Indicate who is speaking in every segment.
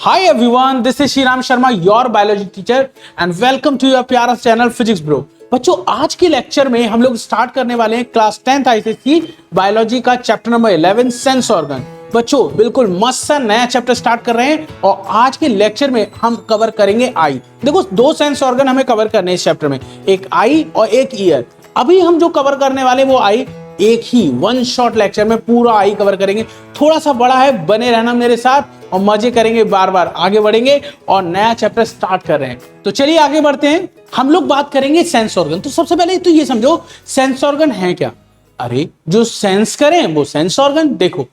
Speaker 1: Hi everyone, this is Shriram Sharma, your biology teacher and welcome to your प्यारा channel physics bro. बच्चों आज के lecture में हम लोग स्टार्ट करने वाले हैं क्लास 10th आईसीएसई बायोलॉजी का चैप्टर नंबर 11 सेंस ऑर्गन। बच्चों बिल्कुल मस्त सा नया चैप्टर स्टार्ट कर रहे हैं और आज के लेक्चर में हम कवर करेंगे आई। देखो दो सेंस ऑर्गन हमें कवर करने हैं इस चैप्टर में, एक आई और एक ईयर। अभी हम जो कवर करने वाले वो आई एक ही वन शॉट लेक्चर में पूरा आई कवर करेंगे। थोड़ा सा बड़ा है, बने रहना मेरे साथ और मजे करेंगे, बार बार आगे बढ़ेंगे और नया चैप्टर स्टार्ट कर रहे हैं। तो चलिए आगे बढ़ते हैं। हम लोग बात करेंगे सेंस ऑर्गन। तो सबसे पहले तो ये समझो सेंस ऑर्गन है क्या। अरे जो सेंस करें वो सेंस ऑर्गन। देखो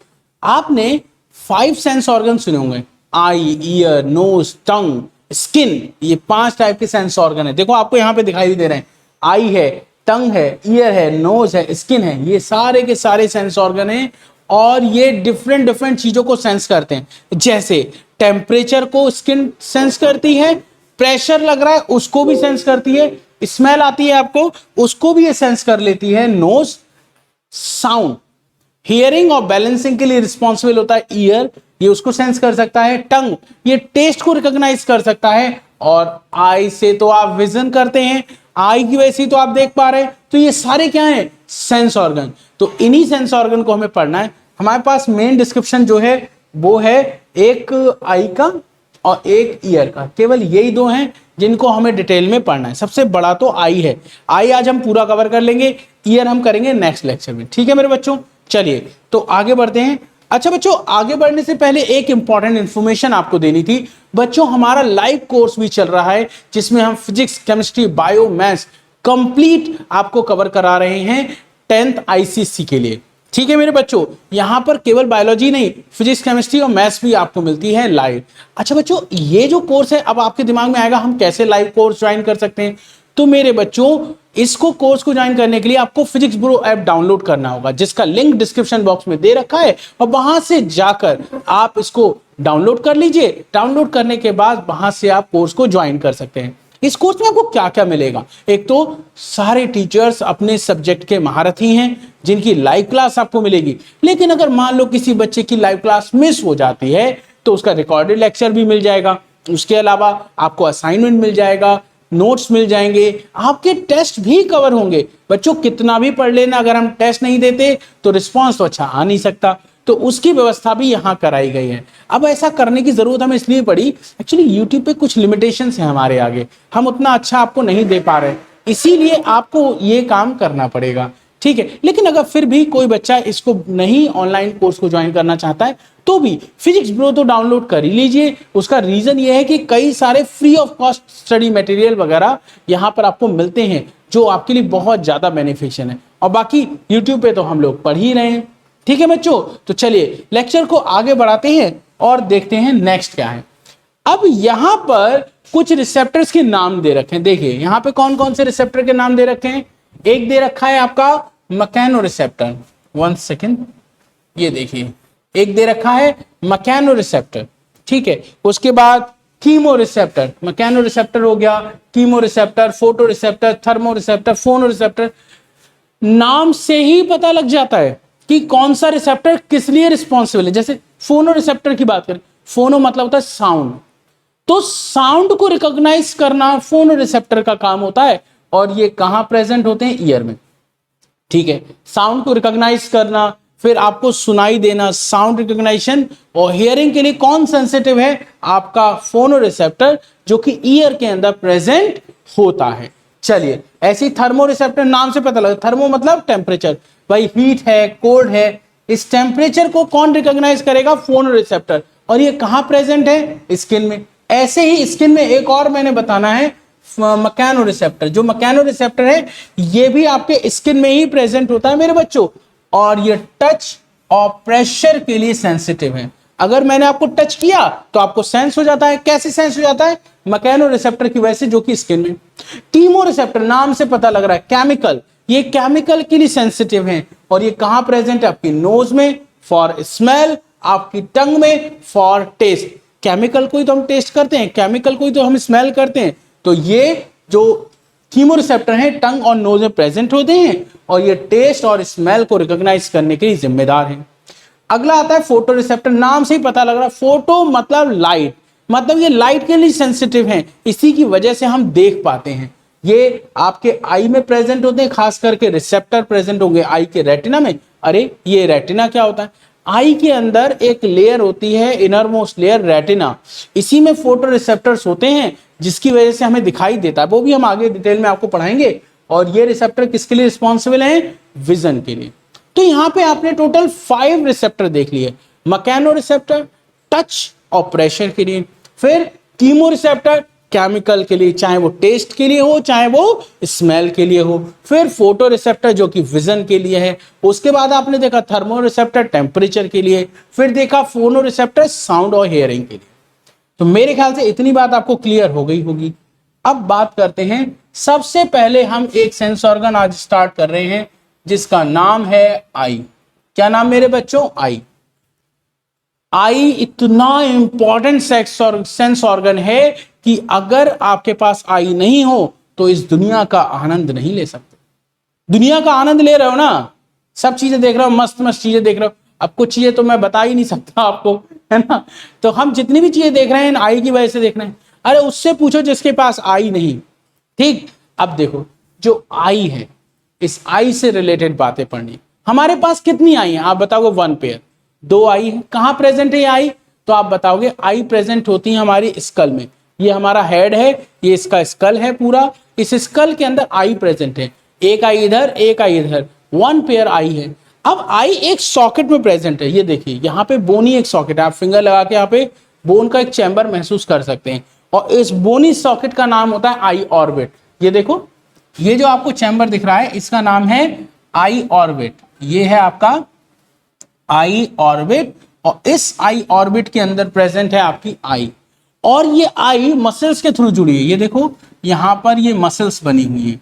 Speaker 1: आपने 5 सेंस ऑर्गन सुने होंगे, आई, ईयर, नोज, टंग, स्किन। ये 5 टाइप के सेंस ऑर्गन है। देखो आपको यहाँ पे दिखाई दे रहे हैं, आई है, टंग है, ईयर है, नोज है, स्किन है। ये सारे के सारे सेंस ऑर्गन हैं और ये डिफरेंट डिफरेंट चीजों को सेंस करते हैं। जैसे टेम्परेचर को स्किन सेंस करती है, प्रेशर लग रहा है उसको भी सेंस करती है, स्मेल आती है आपको उसको भी ये सेंस कर लेती है। नोज, साउंड, हियरिंग और बैलेंसिंग के लिए रिस्पॉन्सिबल होता है ईयर, ये उसको सेंस कर सकता है। टंग ये टेस्ट को रिकॉग्नाइज कर सकता है और आई से तो आप विजन करते हैं, आई की वजह से तो आप देख पा रहे हैं। तो ये सारे क्या हैं, सेंस ऑर्गन। तो इन्हीं सेंस ऑर्गन को हमें पढ़ना है। हमारे पास मेन डिस्क्रिप्शन जो है वो है एक आई का और एक ईयर का। केवल यही दो हैं जिनको हमें डिटेल में पढ़ना है। सबसे बड़ा तो आई है, आई आज हम पूरा कवर कर लेंगे, ईयर हम करेंगे नेक्स्ट लेक्चर में। ठीक है मेरे बच्चों, चलिए तो आगे बढ़ते हैं। अच्छा बच्चों आगे बढ़ने से पहले एक इंपॉर्टेंट इंफॉर्मेशन आपको देनी थी। बच्चों हमारा लाइव कोर्स भी चल रहा है जिसमें हम physics, chemistry, bio, maths complete आपको कवर करा रहे हैं 10th आईसीएसई के लिए। ठीक है मेरे बच्चों, यहां पर केवल बायोलॉजी नहीं, फिजिक्स, केमिस्ट्री और मैथ्स भी आपको मिलती है लाइव। अच्छा बच्चों ये जो कोर्स है, अब आपके दिमाग में आएगा हम कैसे लाइव कोर्स ज्वाइन कर सकते हैं। तो मेरे बच्चों इसको कोर्स को ज्वाइन करने के लिए आपको फिजिक्स ब्रो ऐप डाउनलोड करना होगा, जिसका लिंक डिस्क्रिप्शन बॉक्स में दे रखा है और वहां से जाकर आप इसको डाउनलोड कर लीजिए। डाउनलोड करने के बाद वहां से आप कोर्स को ज्वाइन कर सकते हैं। इस कोर्स में आपको क्या क्या मिलेगा, एक तो सारे टीचर्स अपने सब्जेक्ट के महारथी हैं जिनकी लाइव क्लास आपको मिलेगी। लेकिन अगर मान लो किसी बच्चे की लाइव क्लास मिस हो जाती है तो उसका रिकॉर्डेड लेक्चर भी मिल जाएगा। उसके अलावा आपको असाइनमेंट मिल जाएगा, नोट्स मिल जाएंगे, आपके टेस्ट भी कवर होंगे। बच्चों कितना भी पढ़ लेना, अगर हम टेस्ट नहीं देते तो रिस्पांस तो अच्छा आ नहीं सकता। तो उसकी व्यवस्था भी यहाँ कराई गई है। अब ऐसा करने की जरूरत हमें इसलिए पड़ी, एक्चुअली यूट्यूब पे कुछ लिमिटेशंस हैं हमारे आगे, हम उतना अच्छा आपको नहीं दे पा रहे, इसीलिए आपको ये काम करना पड़ेगा। ठीक है, लेकिन अगर फिर भी कोई बच्चा इसको नहीं ऑनलाइन कोर्स को ज्वाइन करना चाहता है तो भी फिजिक्स ब्रो तो डाउनलोड कर ही लीजिए। उसका रीजन ये है कि कई सारे free of cost study material वगैरह यहाँ पर आपको मिलते हैं जो आपके लिए बहुत ज्यादा बेनिफिशियल है। और बाकी यूट्यूब पे तो हम लोग पढ़ ही रहे हैं। ठीक है बच्चों, तो चलिए लेक्चर को आगे बढ़ाते हैं और देखते हैं नेक्स्ट क्या है। अब यहां पर कुछ रिसेप्टर्स के नाम दे रखे हैं। देखिए यहां पे कौन कौन से रिसेप्टर के नाम दे रखे हैं। एक दे रखा है आपका मैकेनो रिसेप्टर, 1 सेकेंड, ये देखिए एक दे रखा है मैकेनो रिसेप्टर। ठीक है, उसके बाद कीमो रिसेप्टर, मैकेनो रिसेप्टर हो गया, chemo receptor, photo receptor, thermo receptor, फोनो रिसेप्टर। नाम से ही पता लग जाता है कि कौन सा रिसेप्टर किस लिए रिस्पॉन्सिबल है। जैसे फोनो रिसेप्टर की बात करें, फोनो मतलब होता है साउंड, तो साउंड को रिकॉग्नाइज करना फोनो रिसेप्टर का काम होता है और ये कहां प्रेजेंट होते हैं, ईयर में। ठीक है, साउंड को रिकॉग्नाइज करना, फिर आपको सुनाई देना, साउंड रिकॉग्निशन, और हियरिंग के लिए कौन सेंसिटिव है, आपका फोनो रिसेप्टर जो कि ईयर के अंदर प्रेजेंट होता है। चलिए ऐसे ही थर्मो रिसेप्टर, नाम से पता लगा, थर्मो मतलब टेम्परेचर, भाई हीट है, कोल्ड है, इस टेम्परेचर को कौन रिकॉग्नाइज करेगा, फोनो रिसेप्टर। और ये कहां प्रेजेंट है, स्किन में। ऐसे ही स्किन में एक और मैंने बताना है मैकेनो रिसेप्टर। जो मैकेनो रिसेप्टर है ये भी आपके स्किन में ही प्रेजेंट होता है मेरे बच्चों, और ये टच और प्रेशर के लिए सेंसिटिव है। अगर मैंने आपको टच किया तो आपको सेंस हो जाता है। कैसे सेंस हो जाता है, मैकेनो रिसेप्टर की वजह से जो कि स्किन में। कीमो रिसेप्टर, नाम से पता लग रहा है केमिकल, ये केमिकल के लिए सेंसिटिव है और ये कहां प्रेजेंट है, आपकी नोज में फॉर स्मेल, आपकी टंग में फॉर टेस्ट। केमिकल को ही तो हम टेस्ट करते हैं, केमिकल को ही तो हम स्मेल करते हैं। तो ये जो कीमो रिसेप्टर हैं टंग और नोज में प्रेजेंट होते हैं और ये टेस्ट और स्मेल को रिकॉग्नाइज करने के लिए जिम्मेदार हैं। अगला आता है फोटो रिसेप्टर, नाम से ही पता लग रहा है, फोटो मतलब लाइट, मतलब ये लाइट के लिए सेंसिटिव हैं, इसी की वजह से हम देख पाते हैं। ये आपके आई में प्रेजेंट होते हैं, खास करके रिसेप्टर प्रेजेंट होंगे आई के रेटिना में। अरे ये रेटिना क्या होता है? आई के अंदर एक लेयर होती है, इनर मोस्ट लेयर रेटिना, इसी में फोटो रिसेप्टर्स होते हैं जिसकी वजह से हमें दिखाई देता है। वो भी हम आगे डिटेल में आपको पढ़ाएंगे। और ये रिसेप्टर किसके लिए रिस्पॉन्सिबल हैं? विजन के लिए। तो यहाँ पे आपने टोटल 5 रिसेप्टर देख लिए। मैकेनो रिसेप्टर टच और प्रेशर के लिए, फिर कीमो रिसेप्टर केमिकल के लिए, चाहे वो टेस्ट के लिए हो चाहे वो स्मेल के लिए हो, फिर फोटो रिसेप्टर जो कि विजन के लिए है, उसके बाद आपने देखा थर्मो रिसेप्टर टेम्परेचर के लिए, फिर देखा फोनो रिसेप्टर साउंड और हियरिंग के लिए। तो मेरे ख्याल से इतनी बात आपको क्लियर हो गई होगी। अब बात करते हैं, सबसे पहले हम एक सेंस ऑर्गन आज स्टार्ट कर रहे हैं जिसका नाम है आई। क्या नाम मेरे बच्चों? आई। आई इतना इंपॉर्टेंट सेंस ऑर्गन है कि अगर आपके पास आई नहीं हो तो इस दुनिया का आनंद नहीं ले सकते। दुनिया का आनंद ले रहे हो ना, सब चीजें देख रहे हो, मस्त मस्त चीजें देख रहे हो। अब कुछ चीजें तो मैं बता ही नहीं सकता आपको, है ना। तो हम जितनी भी चीजें देख रहे हैं आई की वजह से देख रहे हैं। अरे उससे पूछो जिसके पास आई नहीं। ठीक, अब देखो जो आई है, इस आई से रिलेटेड बातें पढ़नी। हमारे पास कितनी आई है आप बताओगे? 1 पेयर, 2 आई है। कहां प्रेजेंट है ये आई? तो आप बताओगे आई प्रेजेंट होती है हमारी स्कल में। ये हमारा हेड है, ये इसका स्कल है पूरा, इस स्कल के अंदर आई प्रेजेंट है। एक आई इधर, एक आई इधर, 1 पेयर आई है। अब आई एक सॉकेट में प्रेजेंट है। ये देखिए यहाँ पे बोनी एक सॉकेट है, आप फिंगर लगा के यहाँ पे बोन का एक चैम्बर महसूस कर सकते हैं, और इस बोनी सॉकेट का नाम होता है आई ऑर्बिट। ये देखो, ये जो आपको चैम्बर दिख रहा है इसका नाम है आई ऑर्बिट। ये है आपका आई ऑर्बिट, और इस आई ऑर्बिट के अंदर प्रेजेंट है आपकी आई। और ये आई मसल्स के थ्रू जुड़ी है। ये देखो यहां पर ये मसल्स बनी हुई है।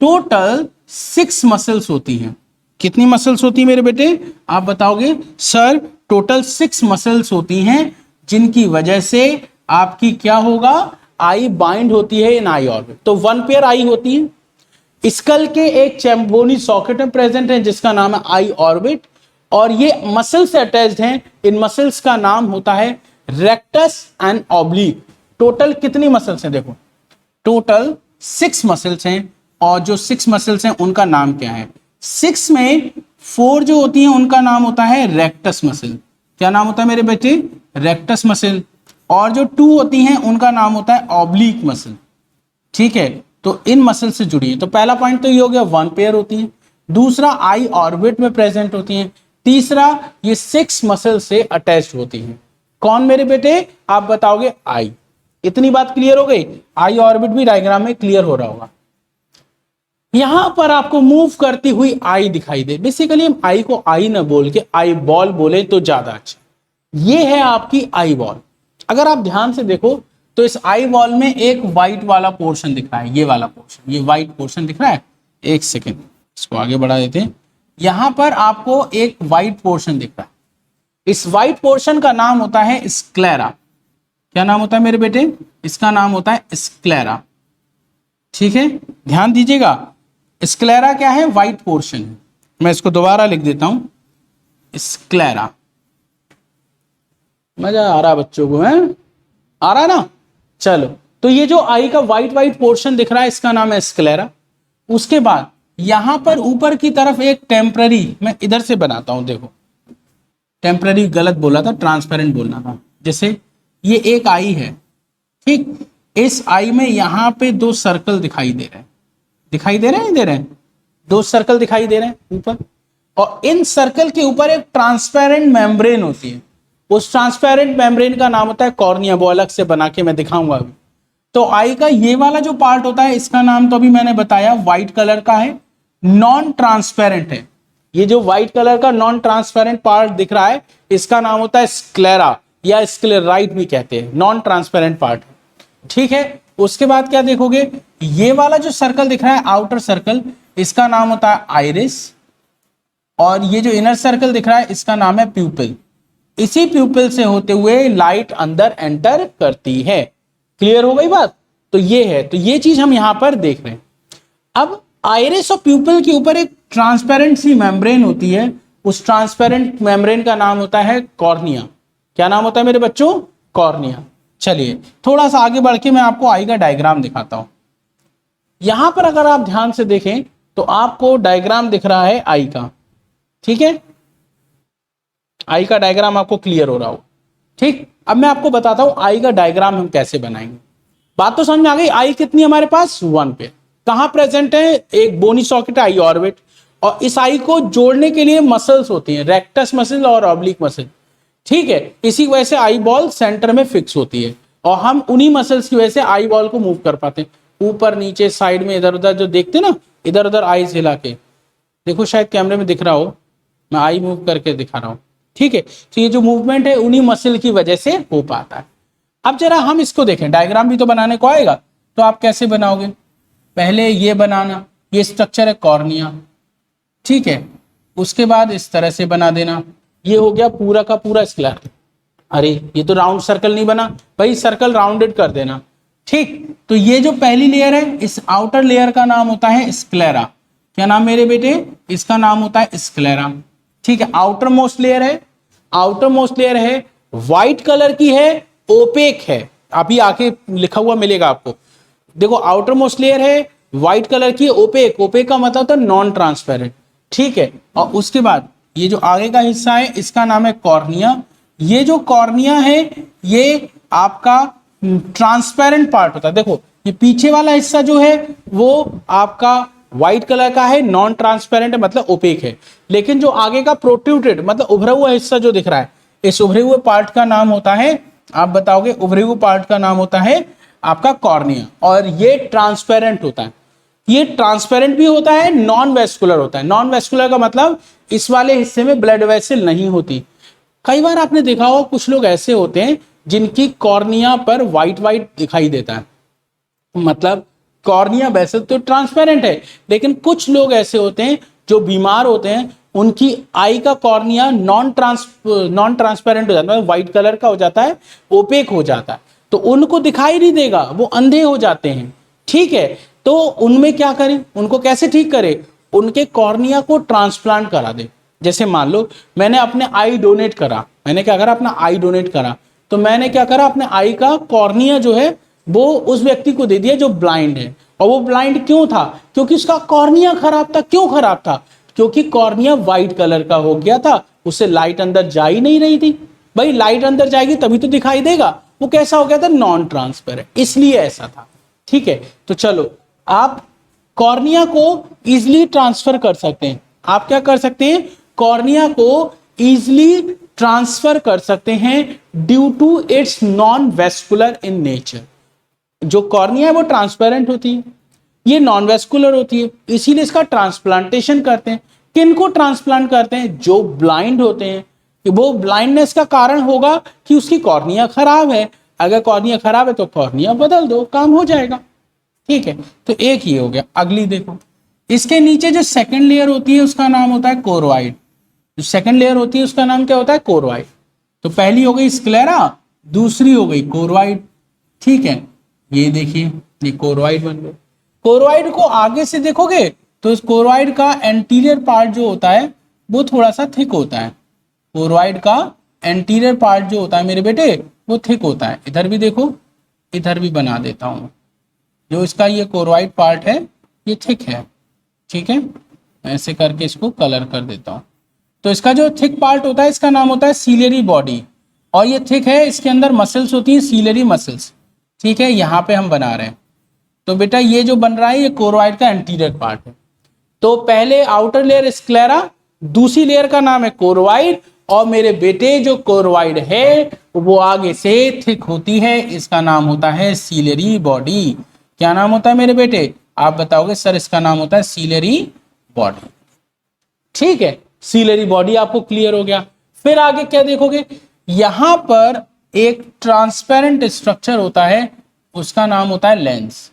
Speaker 1: टोटल 6 मसल्स होती हैं। कितनी मसल्स होती है मेरे बेटे? आप बताओगे सर टोटल 6 मसल्स होती हैं, जिनकी वजह से आपकी क्या होगा? आई बाइंड होती है इन आई ऑर्बिट। तो 1 पेयर आई होती है, स्कल के एक चैम्बोनी सॉकेट में प्रेजेंट है जिसका नाम है आई ऑर्बिट, और ये मसल से अटैच्ड हैं। इन मसल्स का नाम होता है रेक्टस एंड ऑब्लिक। टोटल कितनी मसल्स हैं? देखो टोटल 6 मसल्स हैं, और जो 6 मसल्स हैं उनका नाम क्या है? 6 में 4 जो होती हैं उनका नाम होता है रेक्टस मसल। क्या नाम होता है मेरे बेटे? Rectus muscle. और जो 2 होती हैं उनका नाम होता है ऑब्लिक मसल। ठीक है, तो इन मसल से जुड़ी है। तो पहला पॉइंट तो ये हो गया, 1 पेयर होती है। दूसरा आई ऑर्बिट में प्रेजेंट होती हैं। तीसरा ये 6 मसल से अटैच्ड होती हैं। कौन मेरे बेटे? आप बताओगे आई। इतनी बात क्लियर हो गई? आई ऑर्बिट भी डायग्राम में क्लियर हो रहा होगा। यहां पर आपको मूव करती हुई आई दिखाई दे। बेसिकली हम आई को आई ना बोल के आई बॉल बोले तो ज्यादा अच्छा। ये है आपकी आई बॉल। अगर आप ध्यान से देखो तो इस आई बॉल में एक व्हाइट वाला पोर्शन दिख रहा है, ये वाला पोर्शन, ये व्हाइट पोर्शन दिख रहा है। एक सेकेंड, इसको आगे बढ़ा देते हैं। यहां पर आपको एक व्हाइट पोर्शन दिख रहा है। इस व्हाइट पोर्शन का नाम होता है स्क्लेरा। क्या नाम होता है मेरे बेटे? इसका नाम होता है स्क्लेरा। ठीक है, ध्यान दीजिएगा। स्क्लेरा क्या है? White portion. मैं इसको दोबारा लिख देता हूं, स्क्लेरा। मजा आ रहा बच्चों को? है आ रहा ना? चलो, तो ये जो आई का व्हाइट व्हाइट पोर्शन दिख रहा है इसका नाम है स्क्लेरा। उसके बाद यहां पर ऊपर की तरफ एक टेम्पररी, मैं इधर से बनाता हूं, देखो टेम्पररी गलत बोला था, ट्रांसपेरेंट बोलना था। जैसे ये एक आई है, ठीक, इस आई में यहां पे 2 सर्कल दिखाई दे रहे हैं। दिखाई दे रहे हैं? नहीं दे रहे हैं? 2 सर्कल दिखाई दे रहे हैं ऊपर, और इन सर्कल के ऊपर एक ट्रांसपेरेंट मेम्ब्रेन होती है। उस ट्रांसपेरेंट मेम्ब्रेन का नाम होता है कॉर्निया। वो अलग से बना के मैं दिखाऊंगा अभी। तो आई का ये वाला जो पार्ट होता है इसका नाम तो अभी मैंने बताया व्हाइट कलर का है, नॉन ट्रांसपेरेंट है। ये जो व्हाइट कलर का नॉन ट्रांसपेरेंट पार्ट दिख रहा है इसका नाम होता है स्क्लेरा, या स्क्लेराइट भी कहते हैं, नॉन ट्रांसपेरेंट पार्ट। ठीक है, उसके बाद क्या देखोगे? ये वाला जो सर्कल दिख रहा है आउटर सर्कल, इसका नाम होता है आइरिस, और ये जो इनर सर्कल दिख रहा है इसका नाम है प्यूपिल। इसी प्यूपिल से होते हुए लाइट अंदर एंटर करती है। क्लियर हो गई बात? तो ये है, तो ये चीज हम यहां पर देख रहे हैं। अब आइरिस और प्यूपिल के ऊपर एक ट्रांसपेरेंट सी मेम्ब्रेन होती है। उस ट्रांसपेरेंट मेम्ब्रेन का नाम होता है कॉर्निया। क्या नाम होता है मेरे बच्चों? कॉर्निया। चलिए थोड़ा सा आगे बढ़ के मैं आपको आई का डायग्राम दिखाता हूं। यहां पर अगर आप ध्यान से देखें तो आपको डायग्राम दिख रहा है आई का, ठीक है, आई का डायग्राम आपको क्लियर हो रहा हो, ठीक। अब मैं आपको बताता हूं आई का डायग्राम हम कैसे बनाएंगे। बात तो समझ में आ गई। आई कितनी हमारे पास 1 पे, कहां प्रेजेंट है, एक बोनी सॉकेट आई ऑर्बिट, और इस आई को जोड़ने के लिए मसल्स होती हैं, रेक्टस मसल और ऑब्लिक मसल, ठीक है। इसी वजह से आई बॉल सेंटर में फिक्स होती है और हम उन्हीं मसल्स की वजह से आई बॉल को मूव कर पाते हैं ऊपर नीचे साइड में इधर उधर, जो देखते ना इधर उधर आई हिला के, देखो शायद कैमरे में दिख रहा हो, मैं आई मूव करके दिखा रहा हूं, ठीक है। तो ये जो मूवमेंट है उन्हीं मसल की वजह से हो पाता है। अब जरा हम इसको देखें, डायग्राम भी तो बनाने को आएगा, तो आप कैसे बनाओगे, पहले ये बनाना, ये स्ट्रक्चर है कॉर्निया, ठीक है, उसके बाद इस तरह से बना देना, ये हो गया पूरा का पूरा स्क्लेरा। अरे ये तो राउंड सर्कल नहीं बना भाई, सर्कल राउंडेड कर देना, ठीक। तो ये जो पहली लेयर है, इस आउटर लेयर का नाम होता है स्क्लेरा। क्या नाम मेरे बेटे, इसका नाम होता है स्क्लेरा, ठीक है। आउटर मोस्ट लेयर है, आउटर मोस्ट लेयर है, व्हाइट कलर की है, ओपेक है, अभी आके लिखा हुआ मिलेगा आपको, देखो आउटर मोस्ट लेयर है, व्हाइट कलर की, ओपेक, ओपेक का मतलब होता है नॉन ट्रांसपेरेंट, ठीक है। और उसके बाद ये जो आगे का हिस्सा है इसका नाम है कॉर्निया। ये जो कॉर्निया है ये आपका ट्रांसपेरेंट पार्ट होता है, देखो ये पीछे वाला हिस्सा जो है वो आपका व्हाइट कलर का है, नॉन ट्रांसपेरेंट है मतलब ओपेक है, लेकिन जो आगे का प्रोट्रूडेड मतलब उभरा हुआ हिस्सा जो दिख रहा है, इस उभरे हुए पार्ट का नाम होता है, आप बताओगे, उभरे हुए पार्ट का नाम होता है आपका कॉर्निया। और ये ट्रांसपेरेंट होता है, ये ट्रांसपेरेंट भी होता है, नॉन वेस्कुलर होता है। नॉन वेस्कुलर का मतलब इस वाले हिस्से में ब्लड वेसल नहीं होती। कई बार आपने देखा होगा कुछ लोग ऐसे होते हैं जिनकी कॉर्निया पर व्हाइट व्हाइट दिखाई देता है, मतलब कॉर्निया वैसे तो ट्रांसपेरेंट है, लेकिन कुछ लोग ऐसे होते हैं जो बीमार होते हैं, उनकी आई का कॉर्निया नॉन ट्रांसपेरेंट हो जाता है, व्हाइट कलर का हो जाता है, ओपेक हो जाता है, तो उनको दिखाई नहीं देगा, वो अंधे हो जाते हैं, ठीक है। तो उनमें क्या करें, उनको कैसे ठीक करें, उनके कॉर्निया को ट्रांसप्लांट करा दे। जैसे मान लो मैंने अपने आई डोनेट करा, मैंने क्या करा, अपना आई डोनेट करा, तो मैंने क्या करा, अपने आई का कॉर्निया जो है वो उस व्यक्ति को दे दिया जो ब्लाइंड है। और वो ब्लाइंड क्यों था, क्योंकि उसका कॉर्निया खराब था। क्यों खराब था, क्योंकि कॉर्निया व्हाइट कलर का हो गया था, उससे लाइट अंदर जा ही नहीं रही थी। भाई लाइट अंदर जाएगी तभी तो दिखाई देगा, वो कैसा हो गया था, नॉन ट्रांसपेरेंट, इसलिए ऐसा था, ठीक है। तो चलो आप कॉर्निया को इजिली ट्रांसफर कर सकते हैं, आप क्या कर सकते हैं, कॉर्निया को इजिली ट्रांसफर कर सकते हैं due to its non vascular in nature. जो कॉर्निया है वो ट्रांसपेरेंट होती है, ये नॉन वेस्कुलर होती है, इसीलिए इसका ट्रांसप्लांटेशन करते हैं। किन को ट्रांसप्लांट करते हैं, जो ब्लाइंड होते हैं, कि वो ब्लाइंडनेस का कारण होगा कि उसकी कॉर्निया खराब है, अगर कॉर्निया खराब है तो कॉर्निया बदल दो, काम हो जाएगा, ठीक है। तो एक ही हो गया। अगली देखो, इसके नीचे जो सेकंड लेयर होती है उसका नाम होता है कोरोइड। जो सेकंड लेयर होती है उसका नाम क्या होता है, कोरोइड। तो पहली हो गई स्क्लेरा, दूसरी हो गई कोरोइड, ठीक है। ये देखिए ये कोरोइड बन गए। कोरोइड को आगे से देखोगे तो इस कोरोइड का एंटीरियर पार्ट जो होता है वो थोड़ा सा थिक होता है। कोरोइड का एंटीरियर पार्ट जो होता है मेरे बेटे वो थिक होता है। इधर भी देखो, इधर भी बना देता हूं, जो इसका ये कोरोइड पार्ट है ये थिक है, ठीक है। ऐसे करके इसको कलर कर देता हूं। तो इसका जो थिक पार्ट होता है इसका नाम होता है सीलियरी बॉडी, और ये थिक है, इसके अंदर मसल्स होती हैं, सीलियरी मसल्स, ठीक है। यहाँ पे हम बना रहे हैं। तो बेटा ये जो बन रहा है ये कोरोइड का एंटीरियर पार्ट है। तो पहले आउटर लेयर स्क्लेरा, दूसरी लेयर का नाम है कोरोइड, और मेरे बेटे जो कोरोइड है वो आगे से थिक होती है, इसका नाम होता है सीलियरी बॉडी। क्या नाम होता है मेरे बेटे, आप बताओगे सर इसका नाम होता है सीलियरी बॉडी, ठीक है। सीलियरी बॉडी आपको क्लियर हो गया। फिर आगे क्या देखोगे, यहां पर एक ट्रांसपेरेंट स्ट्रक्चर होता है, उसका नाम होता है लेंस।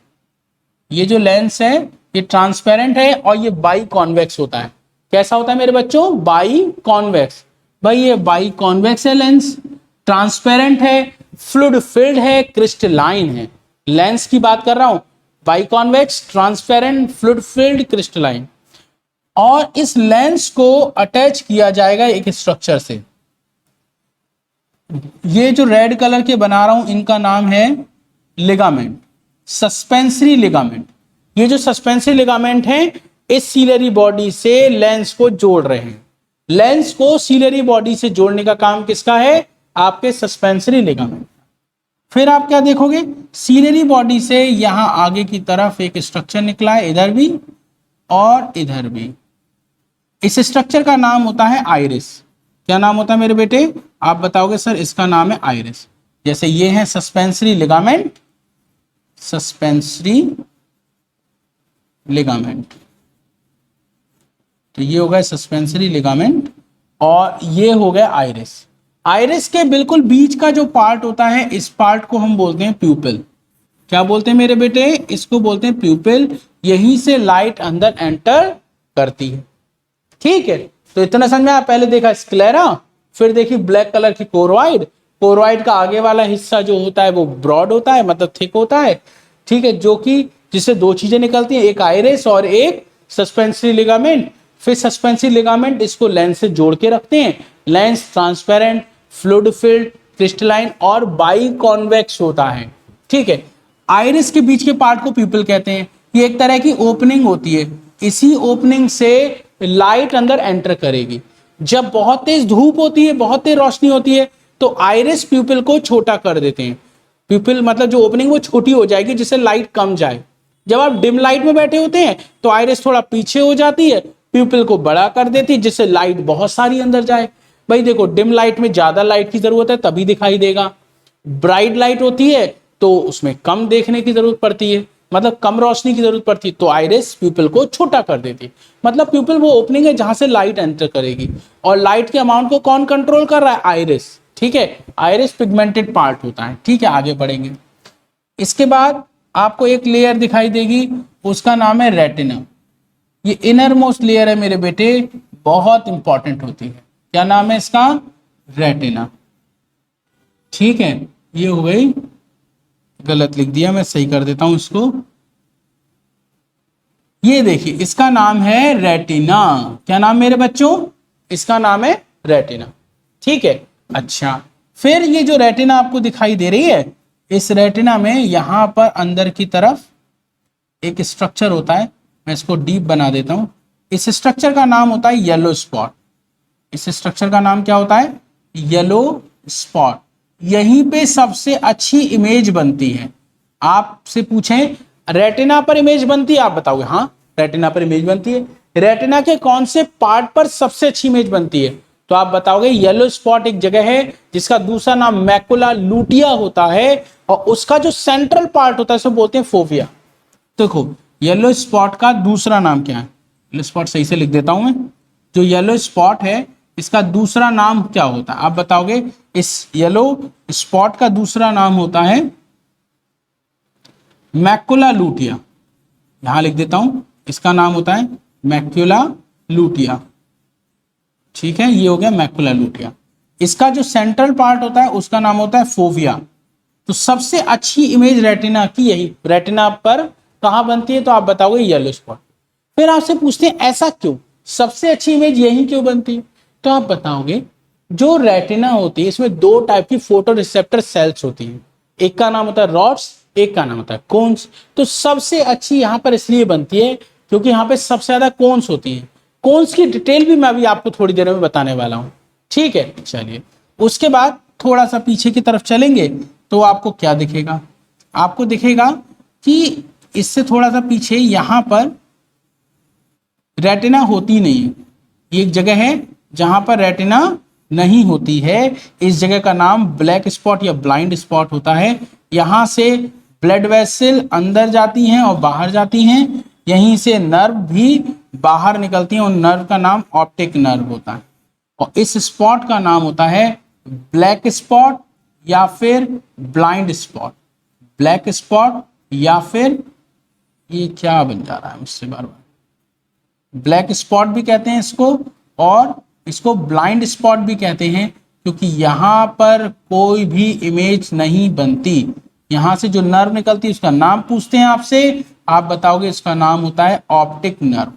Speaker 1: ये जो लेंस है ये ट्रांसपेरेंट है और ये बाई कॉन्वेक्स होता है। कैसा होता है मेरे बच्चों, बाई कॉन्वेक्स। भाई ये बाई कॉन्वेक्स है लेंस, ट्रांसपेरेंट है, फ्लूइड फिल्ड है, क्रिस्टलाइन है। लेंस की बात कर रहा हूं, by convex, transparent, fluid filled, crystalline. और इस लेंस को अटैच किया जाएगा एक स्ट्रक्चर से। ये जो रेड कलर के बना रहा हूं इनका नाम है लिगामेंट, सस्पेंसरी लिगामेंट। ये जो सस्पेंसरी लिगामेंट है इस सीलरी बॉडी से लेंस को जोड़ रहे हैं। लेंस को सीलरी बॉडी से जोड़ने का काम किसका है? आपके सस्पेंसरी लिगामेंट। फिर आप क्या देखोगे, सीलरी बॉडी से यहां आगे की तरफ एक स्ट्रक्चर निकला है, इधर भी और इधर भी। इस स्ट्रक्चर का नाम होता है आइरिस। क्या नाम होता है मेरे बेटे? आप बताओगे सर इसका नाम है आइरिस। जैसे ये है सस्पेंसरी लिगामेंट, सस्पेंसरी लिगामेंट, तो ये हो गया सस्पेंसरी लिगामेंट और ये हो गया आइरिस। आइरिस के बिल्कुल बीच का जो पार्ट होता है इस पार्ट को हम बोलते हैं प्यूपिल। क्या बोलते हैं मेरे बेटे? इसको बोलते हैं प्यूपिल। यहीं से लाइट अंदर एंटर करती है। ठीक है, तो इतना समझ में आया। पहले देखा स्क्लेरा, फिर देखी ब्लैक कलर की कोरोइड। कोरोइड का आगे वाला हिस्सा जो होता है वो ब्रॉड होता है, मतलब थिक होता है। ठीक है, जो कि जिससे दो चीजें निकलती हैं, एक आइरिस और एक सस्पेंसरी लिगामेंट। फिर सस्पेंसरी लिगामेंट इसको लेंस से जोड़ के रखते हैं। Lens transparent, fluid filled, crystalline और बाई कॉन्वेक्स होता है। ठीक है, आइरिस के बीच के पार्ट को प्यूपिल कहते हैं। ये एक तरह की ओपनिंग होती है, इसी ओपनिंग से लाइट अंदर एंटर करेगी। जब बहुत तेज धूप होती है, बहुत तेज रोशनी होती है, तो आइरिस प्यूपिल को छोटा कर देते हैं। प्यूपिल मतलब जो ओपनिंग वो छोटी हो जाएगी जिससे लाइट कम जाए। जब आप डिम लाइट में बैठे होते हैं तो आइरिस थोड़ा पीछे हो जाती है, प्यूपिल को बड़ा कर देती है जिससे लाइट बहुत सारी अंदर जाए। भाई देखो, डिम लाइट में ज्यादा लाइट की जरूरत है तभी दिखाई देगा। ब्राइट लाइट होती है तो उसमें कम देखने की जरूरत पड़ती है, मतलब कम रोशनी की जरूरत पड़ती है, तो आइरिस प्यूपिल को छोटा कर देती है। मतलब प्यूपिल वो ओपनिंग है जहां से लाइट एंटर करेगी, और लाइट के अमाउंट को कौन कंट्रोल कर रहा है? आइरिस। ठीक है, आइरिस पिगमेंटेड पार्ट होता है। ठीक है, आगे बढ़ेंगे। इसके बाद आपको एक लेयर दिखाई देगी, उसका नाम है रेटिना। ये इनर मोस्ट लेयर है मेरे बेटे, बहुत इंपॉर्टेंट होती है। क्या नाम है इसका? रेटिना। ठीक है, ये हो गई, गलत लिख दिया, मैं सही कर देता हूं इसको। ये देखिए, इसका नाम है रेटिना। क्या नाम मेरे बच्चों? इसका नाम है रेटिना। ठीक है, अच्छा, फिर ये जो रेटिना आपको दिखाई दे रही है, इस रेटिना में यहां पर अंदर की तरफ एक स्ट्रक्चर होता है। मैं इसको डीप बना देता हूं। इस स्ट्रक्चर का नाम होता है येलो स्पॉट। इस स्ट्रक्चर का नाम क्या होता है? Yellow spot. यहीं पे सबसे अच्छी इमेज बनती है। आपसे पूछें रेटिना पर इमेज बनती है, आप बताओगे हाँ रेटिना पर इमेज बनती है। रेटिना के कौन से पार्ट पर सबसे अच्छी इमेज बनती है? तो आप बताओगे येलो स्पॉट एक जगह है जिसका दूसरा नाम मैकुला लूटिया होता है, और उसका जो सेंट्रल पार्ट होता है उसे बोलते हैं फोविया। देखो, येलो स्पॉट का दूसरा नाम क्या है? येलो स्पॉट सही से लिख देता हूं मैं। जो येलो स्पॉट है इसका दूसरा नाम क्या होता है? आप बताओगे। इस येलो स्पॉट का दूसरा नाम होता है मैकुला लूटिया। यहां लिख देता हूं, इसका नाम होता है मैकुला लूटिया। ठीक है, ये हो गया मैकुला लूटिया। इसका जो सेंट्रल पार्ट होता है उसका नाम होता है फोविया। तो सबसे अच्छी इमेज रेटिना की यही रेटिना पर कहां बनती है? तो आप बताओगे येलो स्पॉट। फिर आपसे पूछते हैं ऐसा क्यों, सबसे अच्छी इमेज यही क्यों बनती है? तो आप बताओगे जो रेटिना होती है इसमें दो टाइप की फोटो रिसेप्टर सेल्स होती है। एक का नाम होता है रॉड्स, एक का नाम होता है कोन्स। तो सबसे अच्छी यहां पर इसलिए बनती है क्योंकि यहां पे सबसे ज्यादा कोन्स होती है। कोन्स की डिटेल भी मैं अभी आपको थोड़ी देर में बताने वाला हूं। ठीक है, चलिए उसके बाद थोड़ा सा पीछे की तरफ चलेंगे तो आपको क्या दिखेगा? आपको दिखेगा कि इससे थोड़ा सा पीछे यहां पर रेटिना होती नहीं है। ये एक जगह है जहां पर रेटिना नहीं होती है। इस जगह का नाम ब्लैक स्पॉट या ब्लाइंड स्पॉट होता है। यहां से ब्लड वेसल अंदर जाती हैं और बाहर जाती हैं। यहीं से नर्व भी बाहर निकलती हैं और नर्व का नाम ऑप्टिक नर्व होता है। और इस स्पॉट का नाम होता है ब्लैक स्पॉट या फिर ब्लाइंड स्पॉट। ब्लैक स्पॉट या फिर ये क्या बन जा रहा है मुझसे बार बार, ब्लैक स्पॉट भी कहते हैं इसको, और इसको ब्लाइंड स्पॉट भी कहते हैं क्योंकि यहां पर कोई भी इमेज नहीं बनती। यहां से जो नर्व निकलती है उसका नाम पूछते हैं आपसे, आप बताओगे इसका नाम होता है ऑप्टिक नर्व।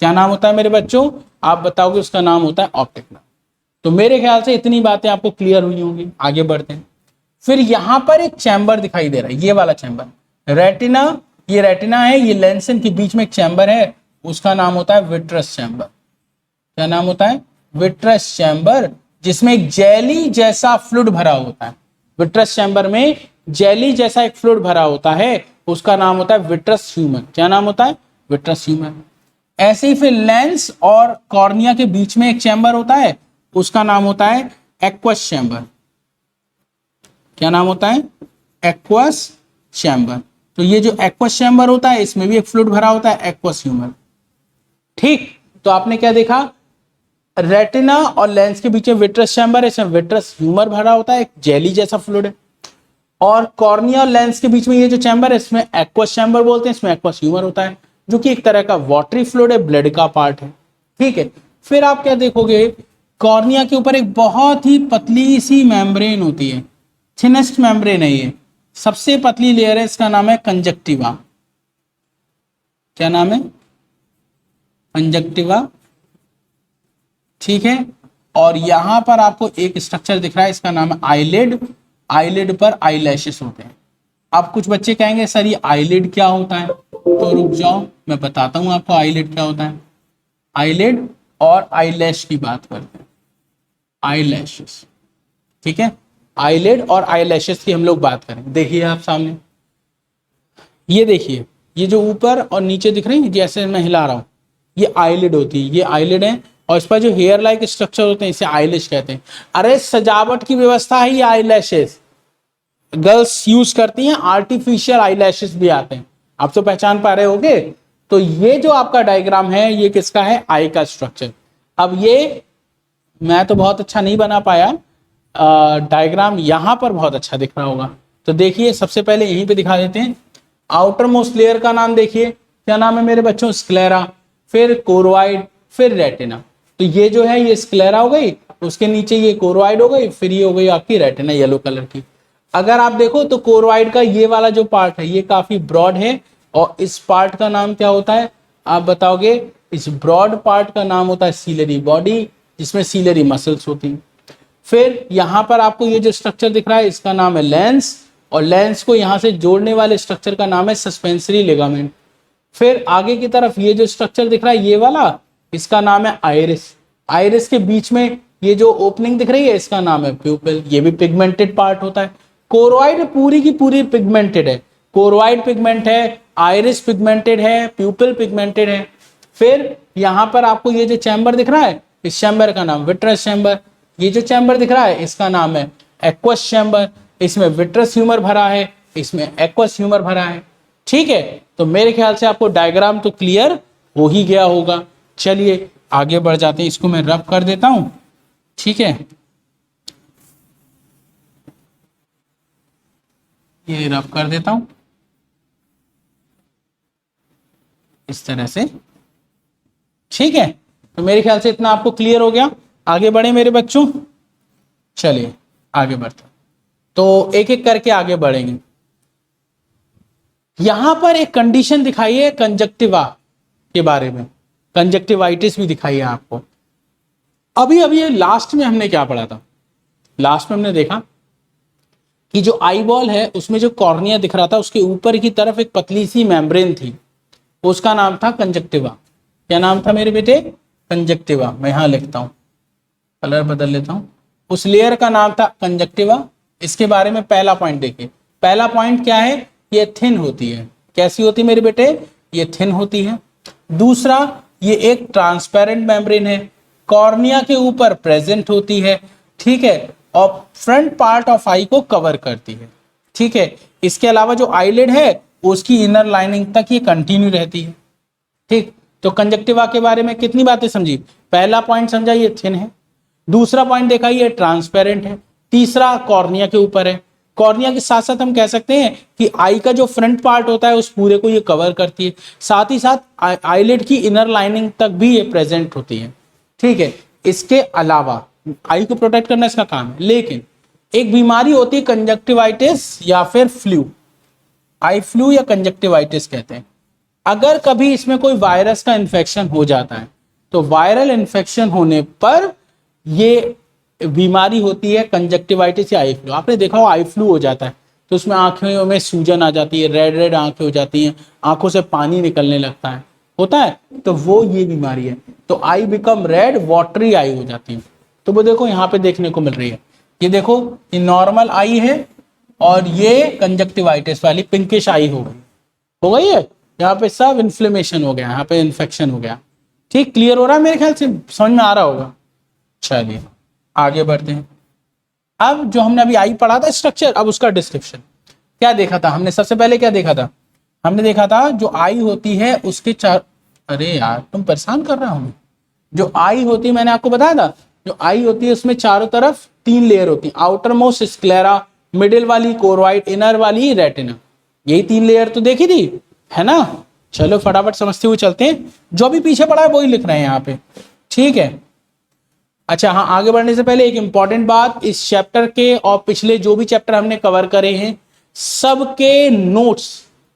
Speaker 1: क्या नाम होता है मेरे बच्चों? आप बताओगे उसका नाम होता है ऑप्टिक नर्व। तो मेरे ख्याल से इतनी बातें आपको क्लियर हुई होंगी। आगे बढ़ते हैं। फिर यहां पर एक चैम्बर दिखाई दे रहा है, ये वाला चैम्बर रेटिना, ये रेटिना है, ये लेंस के बीच में एक चैम्बर है, उसका नाम होता है विट्रस चैम्बर। क्या नाम होता है? विट्रस चैम्बर, जिसमें एक जेली जैसा फ्लूइड भरा होता है। विट्रस चैम्बर में जेली जैसा एक फ्लूइड भरा होता है, उसका नाम होता है विट्रस ह्यूमर। क्या नाम होता है? Vitreous humour. ऐसे ही फिर लेंस और कॉर्निया के बीच में एक चैम्बर होता है, उसका नाम होता है एक्वस चैम्बर। क्या नाम होता है? Aqueous chamber. तो ये जो एक्वस चैम्बर होता है, इसमें भी एक फ्लूइड भरा होता है, एक्वस ह्यूमर। ठीक, तो आपने क्या देखा? रेटिना और लेंस के बीच में विट्रस चैम्बर है, इसमें विट्रस ह्यूमर भरा होता है, एक जेली जैसा फ्लूइड है। और कॉर्निया और लेंस के बीच में ये जो चैम्बर है, इसमें एक्वस चैम्बर बोलते हैं, इसमें एक्वस ह्यूमर होता है, जो कि एक तरह का वाटरी फ्लूइड है, ब्लड का पार्ट है। ठीक है, फिर आप क्या देखोगे? कॉर्निया के ऊपर एक बहुत ही पतली सी मेम्ब्रेन होती है, थिनेस्ट मेम्ब्रेन है ये, सबसे पतली लेयर है, इसका नाम है कंजक्टिवा। क्या नाम है? कंजक्टिवा। ठीक है, और यहां पर आपको एक स्ट्रक्चर दिख रहा है, इसका नाम है आईलिड। आईलिड पर आईलैशेस होते हैं। अब कुछ बच्चे कहेंगे सर ये आईलिड क्या होता है, तो रुक जाओ मैं बताता हूं आपको आईलिड क्या होता है। आईलिड और आईलैश की बात करते हैं, आईलैशेस। ठीक है, आईलिड और आईलैशेस की हम लोग बात करें। देखिए आप सामने, ये देखिए, ये जो ऊपर और नीचे दिख रही है, जैसे मैं हिला रहा हूं, ये आईलिड होती है, ये आईलिड है, और इस पर जो हेयर लाइक स्ट्रक्चर होते हैं इसे आईलैश कहते हैं। अरे सजावट की व्यवस्था है ये आईलैशेस, गर्ल्स यूज करती हैं, आर्टिफिशियल आईलैशेस भी आते हैं, आप तो पहचान पा रहे होगे। तो ये जो आपका डायग्राम है, ये किसका है? आई का स्ट्रक्चर। अब ये मैं तो बहुत अच्छा नहीं बना पाया, डायग्राम यहां पर बहुत अच्छा दिख रहा होगा। तो देखिए, सबसे पहले यहीं पे दिखा देते हैं। आउटर मोस्ट लेयर का नाम देखिए, क्या नाम है मेरे बच्चों? स्क्लेरा, फिर कोरोइड, फिर रेटिना। तो ये जो है ये स्क्लेरा हो गई, उसके नीचे ये कोरोइड हो गई, फिर ये हो गई आपकी रेटिना येलो कलर की। अगर आप देखो तो कोरोइड का ये वाला जो पार्ट है ये काफी ब्रॉड है, और इस पार्ट का नाम क्या होता है आप बताओगे? इस ब्रॉड पार्ट का नाम होता है सीलरी बॉडी, जिसमें सीलरी मसल्स होती हैं। फिर यहां पर आपको ये जो स्ट्रक्चर दिख रहा है, इसका नाम है लेंस, और लेंस को यहां से जोड़ने वाले स्ट्रक्चर का नाम है सस्पेंसरी लिगामेंट। फिर आगे की तरफ ये जो स्ट्रक्चर दिख रहा है ये वाला, इसका नाम है आइरिस। आइरिस के बीच में ये जो ओपनिंग दिख रही है, इसका नाम है प्यूपिल, ये भी पिगमेंटेड पार्ट होता है। कोरोइड पूरी की पूरी पिगमेंटेड है, कोरोइड पिगमेंट है, आइरिस पिगमेंटेड है, प्यूपिल पिगमेंटेड है। फिर यहां पर आपको ये जो चैम्बर दिख रहा है, इस चैम्बर का नाम विट्रस चैम्बर। ये जो चैम्बर दिख रहा है, इसका नाम है एक्वस चैम्बर। इसमें विट्रस ह्यूमर भरा है, इसमें एक्वस ह्यूमर भरा है। ठीक है, तो मेरे ख्याल से आपको डायग्राम तो क्लियर हो ही गया होगा। चलिए आगे बढ़ जाते हैं, इसको मैं रब कर देता हूं। ठीक है, ये रब कर देता हूं इस तरह से। ठीक है, तो मेरे ख्याल से इतना आपको क्लियर हो गया। आगे बढ़े मेरे बच्चों, चलिए आगे बढ़ते, तो एक एक करके आगे बढ़ेंगे। यहां पर एक कंडीशन दिखाई है कंजक्टिवा के बारे में, कंजक्टिवाइटिस भी दिखाई है आपको। अभी अभी लास्ट में हमने क्या पढ़ा था? लास्ट में हमने देखा कि जो आई बॉल है उसमें जो कॉर्निया दिख रहा था, उसके ऊपर की तरफ एक पतली सी मेम्ब्रेन थी, उसका नाम था कंजक्टिवा। क्या नाम था मेरे बेटे? कंजक्टिवा। मैं यहां लिखता हूं, कलर बदल लेता हूं। उस लेयर का नाम था कंजक्टिवा। इसके बारे में पहला पॉइंट देखिए। पहला पॉइंट क्या है? ये थिन होती है। कैसी होती मेरे बेटे? ये थिन होती है। दूसरा, ये एक ट्रांसपेरेंट मेम्ब्रेन है, कॉर्निया के ऊपर प्रेजेंट होती है। ठीक है, और फ्रंट पार्ट ऑफ आई को कवर करती है। ठीक है, इसके अलावा जो आईलिड है उसकी इनर लाइनिंग तक ये कंटिन्यू रहती है। ठीक, तो कंजक्टिवा के बारे में कितनी बातें समझी? पहला पॉइंट समझा ये थिन है, दूसरा पॉइंट देखा ये ट्रांसपेरेंट है, तीसरा कॉर्निया के ऊपर है। कॉर्निया के साथ साथ हम कह सकते हैं कि आई का जो फ्रंट पार्ट होता है उस पूरे को ये कवर करती है, साथ ही साथ आईलिड की इनर लाइनिंग तक भी ये प्रेजेंट होती है। ठीक है, इसके अलावा आई को प्रोटेक्ट करना इसका काम है। लेकिन एक बीमारी होती है कंजक्टिवाइटिस या फिर फ्लू, आई फ्लू या कंजक्टिवाइटिस कहते हैं। अगर कभी इसमें कोई वायरस का इन्फेक्शन हो जाता है तो वायरल इन्फेक्शन होने पर ये बीमारी होती है कंजक्टिवाइटिस या आई फ्लू। आपने देखा हो आई फ्लू हो जाता है तो उसमें आंखों में सूजन आ जाती है, रेड रेड आंखें हो जाती हैं, आंखों से पानी निकलने लगता है, होता है, तो वो ये बीमारी है। तो आई बिकम रेड, वाटरी आई हो जाती है। तो वो देखो यहाँ पे देखने को मिल रही है, ये देखो ये नॉर्मल आई है और ये कंजक्टिवाइटिस वाली पिंकिश आई हो गई है। यहाँ पे सब इन्फ्लेमेशन हो गया, यहाँ पे इन्फेक्शन हो गया। ठीक, क्लियर हो रहा है मेरे ख्याल से, समझ में आ रहा होगा। चलिए आगे बढ़ते हैं। अब जो हमने अभी आई पढ़ा था स्ट्रक्चर, अब उसका डिस्क्रिप्शन। क्या देखा था हमने, सबसे पहले क्या देखा था, हमने देखा था जो आई होती है उसके चार, अरे यार तुम परेशान कर रहा हूँ। जो आई होती है मैंने आपको बताया था, जो आई होती है उसमें चारों तरफ 3 लेयर होती है, आउटर मोस्ट स्क्लेरा, मिडिल वाली कोरवाइड, इनर वाली रेटिना। यही 3 लेयर तो देखी थी, है ना। चलो फटाफट समझते हुए चलते हैं, जो भी पीछे पड़ा है वही लिख रहे हैं यहाँ पे, ठीक है। अच्छा हाँ, आगे बढ़ने से पहले एक इंपॉर्टेंट बात, इस चैप्टर के और पिछले जो भी चैप्टर हमने कवर करे हैं सबके नोट्स,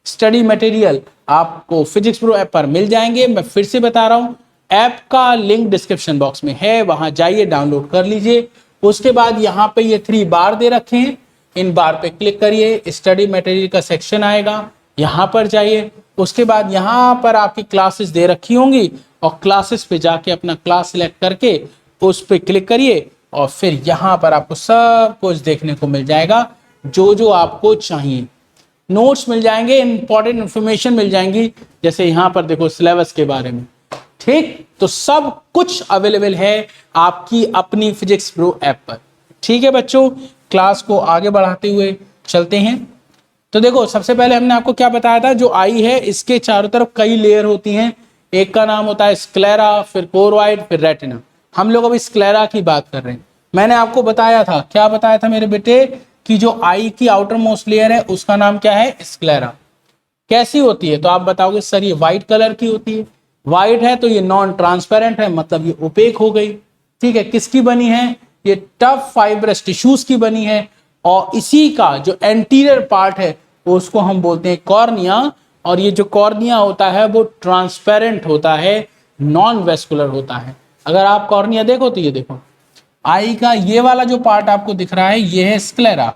Speaker 1: स्टडी मटेरियल आपको फिजिक्स प्रो ऐप पर मिल जाएंगे। मैं फिर से बता रहा हूं, ऐप का लिंक डिस्क्रिप्शन बॉक्स में है, वहां जाइए डाउनलोड कर लीजिए। उसके बाद यहाँ पे ये 3 बार दे रखे हैं, इन बार पे क्लिक करिए, स्टडी मटेरियल का सेक्शन आएगा, यहाँ पर जाइए। उसके बाद यहाँ पर आपकी क्लासेस दे रखी होंगी और क्लासेस पे जाके अपना क्लास सिलेक्ट करके उस पर क्लिक करिए और फिर यहाँ पर आपको सब कुछ देखने को मिल जाएगा, जो जो आपको चाहिए। नोट्स मिल जाएंगे, इंपॉर्टेंट इंफॉर्मेशन मिल जाएंगी, जैसे यहाँ पर देखो सिलेबस के बारे में, ठीक। तो सब कुछ अवेलेबल है आपकी अपनी फिजिक्स प्रो ऐप पर, ठीक है बच्चों। क्लास को आगे बढ़ाते हुए चलते हैं। तो देखो सबसे पहले हमने आपको क्या बताया था, जो आई है इसके चारों तरफ कई लेयर होती हैं, एक का नाम होता है स्क्लेरा, फिर कोरवाइड, फिर रेटिना। हम लोग अभी स्क्लेरा की बात कर रहे हैं। मैंने आपको बताया था, क्या बताया था मेरे बेटे, कि जो आई की आउटर मोस्ट लेयर है उसका नाम क्या है, स्क्लेरा। कैसी होती है, तो आप बताओगे सर ये व्हाइट कलर की होती है। व्हाइट है तो ये नॉन ट्रांसपेरेंट है, मतलब ये ओपेक हो गई, ठीक है। किसकी बनी है, ये टफ फाइब्रस टिश्यूज की बनी है, और इसी का जो एंटीरियर पार्ट है उसको हम बोलते हैं कॉर्निया, और ये जो कॉर्निया होता है वो ट्रांसपेरेंट होता है, नॉन वेस्कुलर होता है। अगर आप कॉर्निया देखो तो ये देखो, आई का ये वाला जो पार्ट आपको दिख रहा है ये है स्क्लेरा।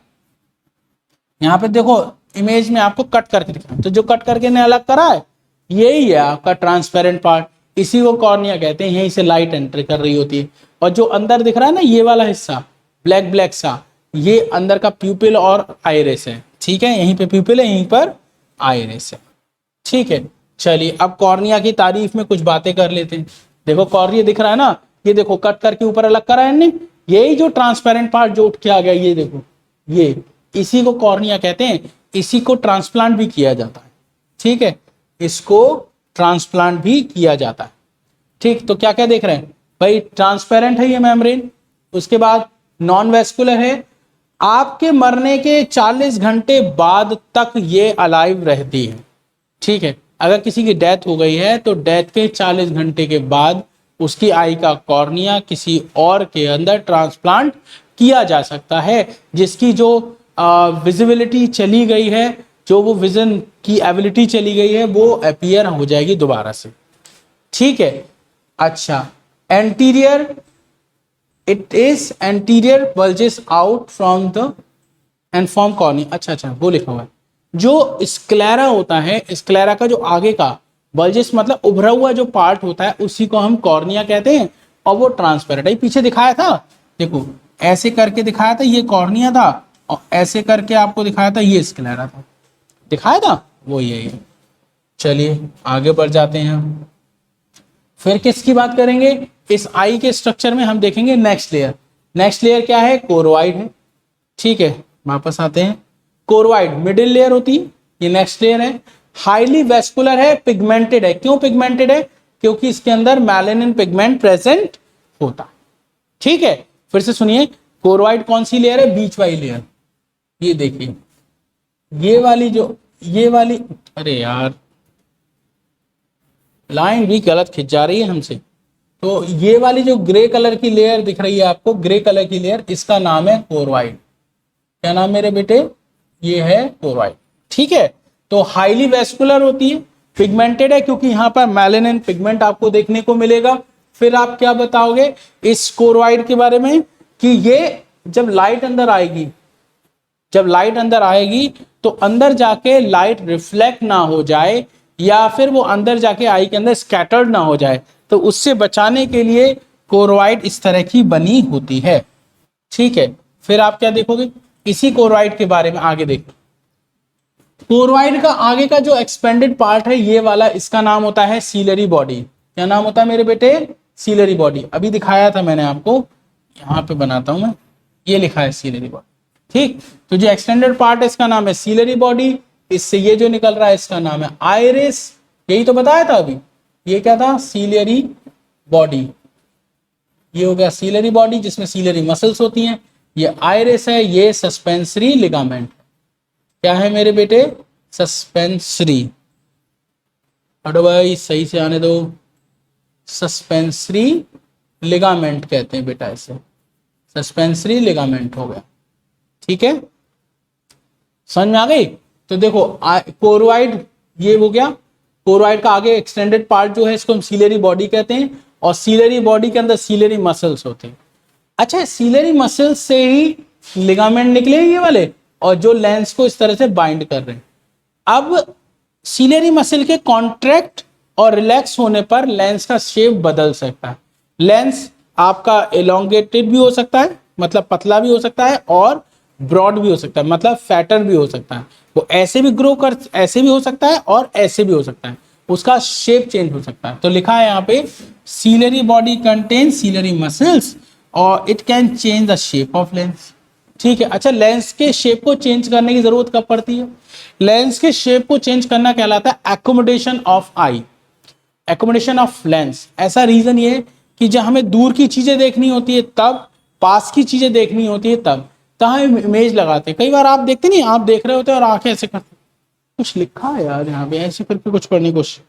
Speaker 1: यहाँ पे देखो इमेज में आपको कट करके दिख रहा है, तो जो कट करके ने अलग करा है यही है आपका ट्रांसपेरेंट पार्ट, इसी को कॉर्निया कहते हैं। यहीं से लाइट एंट्री कर रही होती है, और जो अंदर दिख रहा है ना ये वाला हिस्सा ब्लैक ब्लैक सा, ये अंदर का प्यूपिल और आइरिस है, ठीक है। यहीं पे प्यूपिल है, यहीं पर आइरिस है, ठीक है। चलिए अब कॉर्निया की तारीफ में कुछ बातें कर लेते हैं। देखो कॉर्निया दिख रहा है ना, ये देखो कट करके ऊपर अलग करा है इन्होंने, यही जो ट्रांसपेरेंट पार्ट जो उठ के आ गया, ये देखो, ये इसी को कॉर्निया कहते हैं। इसी को ट्रांसप्लांट भी किया जाता है, ठीक है, इसको ट्रांसप्लांट भी किया जाता है, ठीक। तो क्या क्या देख रहे हैं भाई, ट्रांसपेरेंट है ये मेम्ब्रेन, उसके बाद नॉन वेस्कुलर है, आपके मरने के 40 घंटे बाद तक ये अलाइव रहती है, ठीक है। अगर किसी की डेथ हो गई है तो डेथ के 40 घंटे के बाद उसकी आई का कॉर्निया किसी और के अंदर ट्रांसप्लांट किया जा सकता है, जिसकी जो विजिबिलिटी चली गई है, जो वो विजन की एबिलिटी चली गई है, वो अपीयर हो जाएगी दोबारा से, ठीक है। अच्छा, anterior, it is anterior bulges out from the end form cornea. अच्छा वो लिखा हुआ है। जो स्क्लेरा होता है, स्क्लेरा का जो आगे का बल्जेस मतलब उभरा हुआ जो पार्ट होता है उसी को हम कॉर्निया कहते हैं, और वो ट्रांसपेरेंट है। पीछे दिखाया था, देखो ऐसे करके दिखाया था ये कॉर्निया था, और ऐसे करके आपको दिखाया था ये स्क्लेरा था, दिखाया था वो यही है। चलिए आगे बढ़ जाते हैं हम, फिर किसकी बात करेंगे, इस आई के स्ट्रक्चर में हम देखेंगे नेक्स्ट लेयर। नेक्स्ट लेयर क्या है, कोरवाइड है, ठीक है। वापस आते हैं, कोरवाइड मिडिल लेयर होती है, ये नेक्स्ट लेयर है। हाईली वेस्कुलर है, पिगमेंटेड है। क्यों पिगमेंटेड है, क्योंकि इसके अंदर मेलानिन पिगमेंट प्रेजेंट होता है, ठीक है। फिर से सुनिए, कोरवाइड कौन सी लेयर है, बीच वाली लेयर, ये देखिए ये वाली, अरे यार लाइन भी गलत खिंच जा रही है हमसे। तो ये वाली जो ग्रे कलर की लेयर दिख रही है आपको, ग्रे कलर की लेयर, इसका नाम है कोरवाइड। क्या नाम मेरे बेटे, ये है कोरवाइड, ठीक है। तो हाईली वेस्कुलर होती है, पिगमेंटेड है क्योंकि यहाँ पर मेलानिन पिगमेंट आपको देखने को मिलेगा। फिर आप क्या बताओगे इस कोरवाइड के बारे में, कि ये जब लाइट अंदर आएगी, जब लाइट अंदर आएगी तो अंदर जाके लाइट रिफ्लेक्ट ना हो जाए या फिर वो अंदर जाके आई के अंदर स्कैटर्ड ना हो जाए, तो उससे बचाने के लिए कोरोइड इस तरह की बनी होती है। ठीक है, फिर आप क्या देखोगे, इसी कोरोइड के बारे में आगे देखो। कोरोइड का आगे का जो एक्सपेंडेड पार्ट है ये वाला, इसका नाम होता है सीलरी बॉडी। क्या नाम होता है मेरे बेटे? Ciliary body. अभी दिखाया था मैंने आपको, यहां पे बनाता हूं मैं, ये लिखा है सीलरी बॉडी। ठीक, तो जो एक्सटेंडेड पार्ट है इसका नाम है सीलरी बॉडी, इससे ये जो निकल रहा है इसका नाम है आइरिस। यही तो बताया था अभी, ये क्या था? Ciliary body. ये हो गया सीलरी बॉडी जिसमें सीलरी मसल्स होती हैं। ये आइरिस है, ये सस्पेंसरी लिगामेंट। क्या है मेरे बेटे? सस्पेंसरी। अरे भाई सही से आने दो, सस्पेंसरी लिगामेंट कहते हैं बेटा इसे, सस्पेंसरी लिगामेंट हो गया। ठीक है, समझ में आ गई? तो देखो कोरोइड ये हो गया, कोरोइड का आगे एक्सटेंडेड पार्ट जो है इसको हम सीलरी बॉडी कहते हैं, और सीलरी बॉडी के अंदर सीलरी मसल्स होते हैं। अच्छा, सीलरी मसल्स से ही लिगामेंट निकले ये वाले, और जो लेंस को इस तरह से बाइंड कर रहे हैं। अब सीलरी मसल के कॉन्ट्रैक्ट और रिलैक्स होने पर लेंस का शेप बदल सकता है। लेंस आपका एलोंगेटेड भी हो सकता है, मतलब पतला भी हो सकता है, और ब्रॉड भी हो सकता है, मतलब फैटर भी हो सकता है। वो ऐसे भी ग्रो कर, ऐसे भी हो सकता है और ऐसे भी हो सकता है, उसका शेप चेंज हो सकता है। तो लिखा है यहाँ पे ciliary body contain ciliary muscles और it can change the shape of lens. ठीक है, अच्छा लेंस के शेप को चेंज करने की जरूरत कब पड़ती है? लेंस के शेप को चेंज करना कहलाता है accommodation of I, accommodation of lens. ऐसा रीजन ये है कि जब हमें दूर की चीजें देखनी होती है तब, पास की चीजें देखनी होती है तब हम इमेज लगाते हैं। कई बार आप देखते नहीं, आप देख रहे होते हैं और आंखें ऐसे करते, कुछ लिखा है यार यहाँ पे, ऐसे करके कुछ करने की कोशिश,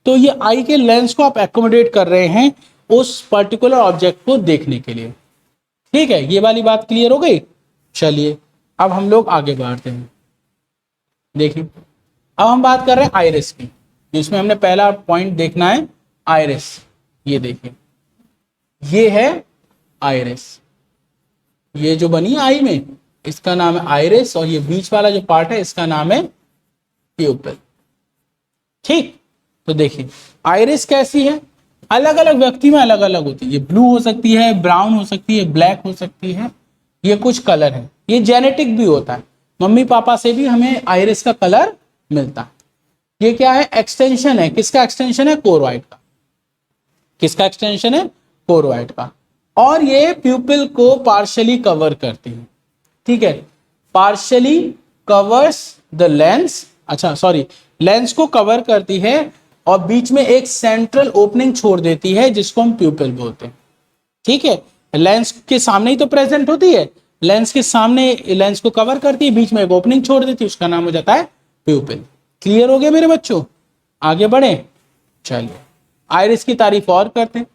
Speaker 1: तो ये आई के लेंस को आप एकोमोडेट कर रहे हैं उस पर्टिकुलर ऑब्जेक्ट को देखने के लिए। ठीक है, ये वाली बात क्लियर हो गई। चलिए अब हम लोग आगे बढ़ते हैं। देखिए अब हम बात कर रहे हैं आइरिस की, जिसमें हमने पहला पॉइंट देखना है आइरिस। ये देखिए, ये है आइरिस, ये जो बनी आई में इसका नाम है आइरिस, और ये बीच वाला जो पार्ट है इसका नाम है प्यूपिल। ठीक, तो देखिए आइरिस कैसी है, अलग अलग व्यक्ति में अलग अलग होती है। ये ब्लू हो सकती है, ब्राउन हो सकती है, ब्लैक हो सकती है, ये कुछ कलर है। ये जेनेटिक भी होता है, मम्मी पापा से भी हमें आइरिस का कलर मिलता है। ये क्या है? एक्सटेंशन है, किसका एक्सटेंशन है? कोरोइड का। किसका एक्सटेंशन है? कोरोइड का। और ये प्यूपिल को पार्शियली कवर करती है। ठीक है, पार्शियली कवर्स द लेंस, अच्छा सॉरी, लेंस को कवर करती है और बीच में एक सेंट्रल ओपनिंग छोड़ देती है जिसको हम प्यूपिल बोलते हैं। ठीक है, लेंस के सामने ही तो प्रेजेंट होती है, लेंस के सामने लेंस को कवर करती है, बीच में एक ओपनिंग छोड़ देती है, उसका नाम हो जाता है प्यूपिल। क्लियर हो गया मेरे बच्चों? आगे बढ़े, चलिए आइरिस की तारीफ और करते हैं।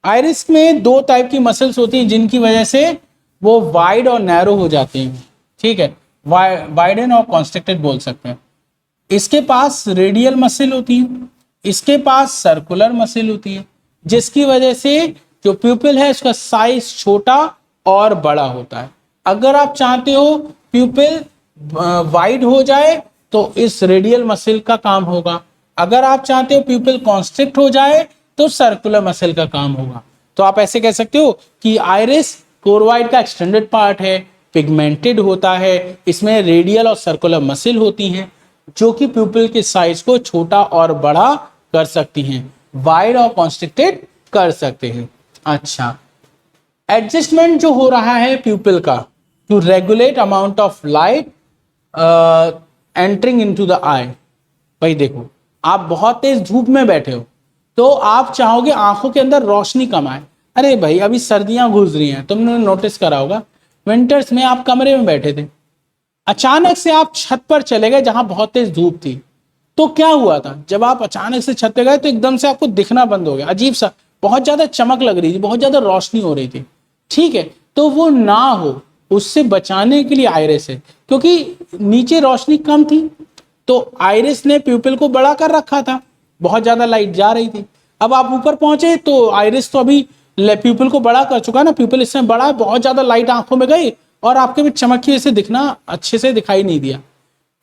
Speaker 1: आइरिस में दो टाइप की मसल्स होती हैं जिनकी वजह से वो वाइड और नैरो हो जाते हैं। ठीक है, वाइडन और कॉन्स्ट्रिक्टेड बोल सकते हैं। इसके पास रेडियल मसल होती है, इसके पास सर्कुलर मसल होती है, जिसकी वजह से जो प्यूपिल है उसका साइज छोटा और बड़ा होता है। अगर आप चाहते हो प्यूपिल वाइड हो जाए तो इस रेडियल मसल का काम होगा, अगर आप चाहते हो प्यूपिल कॉन्स्ट्रिक्ट हो जाए तो सर्कुलर मसल का काम होगा। तो आप ऐसे कह सकते हो कि आइरिस कोरोइड का एक्सटेंडेड पार्ट है, पिगमेंटेड होता है, इसमें रेडियल और सर्कुलर मसल होती हैं जो कि प्यूपिल के साइज को छोटा और बड़ा कर सकती हैं, वाइड और कॉन्स्ट्रिक्टेड कर सकते हैं। अच्छा, एडजस्टमेंट जो हो रहा है प्यूपिल का to regulate amount of light entering into the eye. भाई देखो, आप बहुत तेज धूप में बैठे हो तो आप चाहोगे आंखों के अंदर रोशनी कम आए। अरे भाई अभी सर्दियां घुस रही हैं, तुमने नोटिस करा होगा, विंटर्स में आप कमरे में बैठे थे, अचानक से आप छत पर चले गए जहां बहुत तेज धूप थी, तो क्या हुआ था? जब आप अचानक से छत पे गए तो एकदम से आपको दिखना बंद हो गया, अजीब सा, बहुत ज्यादा चमक लग रही थी, बहुत ज्यादा रोशनी हो रही थी। ठीक है, तो वो ना हो उससे बचाने के लिए आइरिस है, क्योंकि नीचे रोशनी कम थी तो आइरिस ने प्यूपिल को बड़ा कर रखा था, बहुत ज्यादा लाइट जा रही थी। अब आप ऊपर पहुंचे तो आइरिस तो अभी प्यूपिल को बड़ा कर चुका है ना, प्यूपिल इसमें बड़ा है, बहुत ज्यादा लाइट आंखों में गई और आपके भी चमक की वजह से दिखना अच्छे से दिखाई नहीं दिया।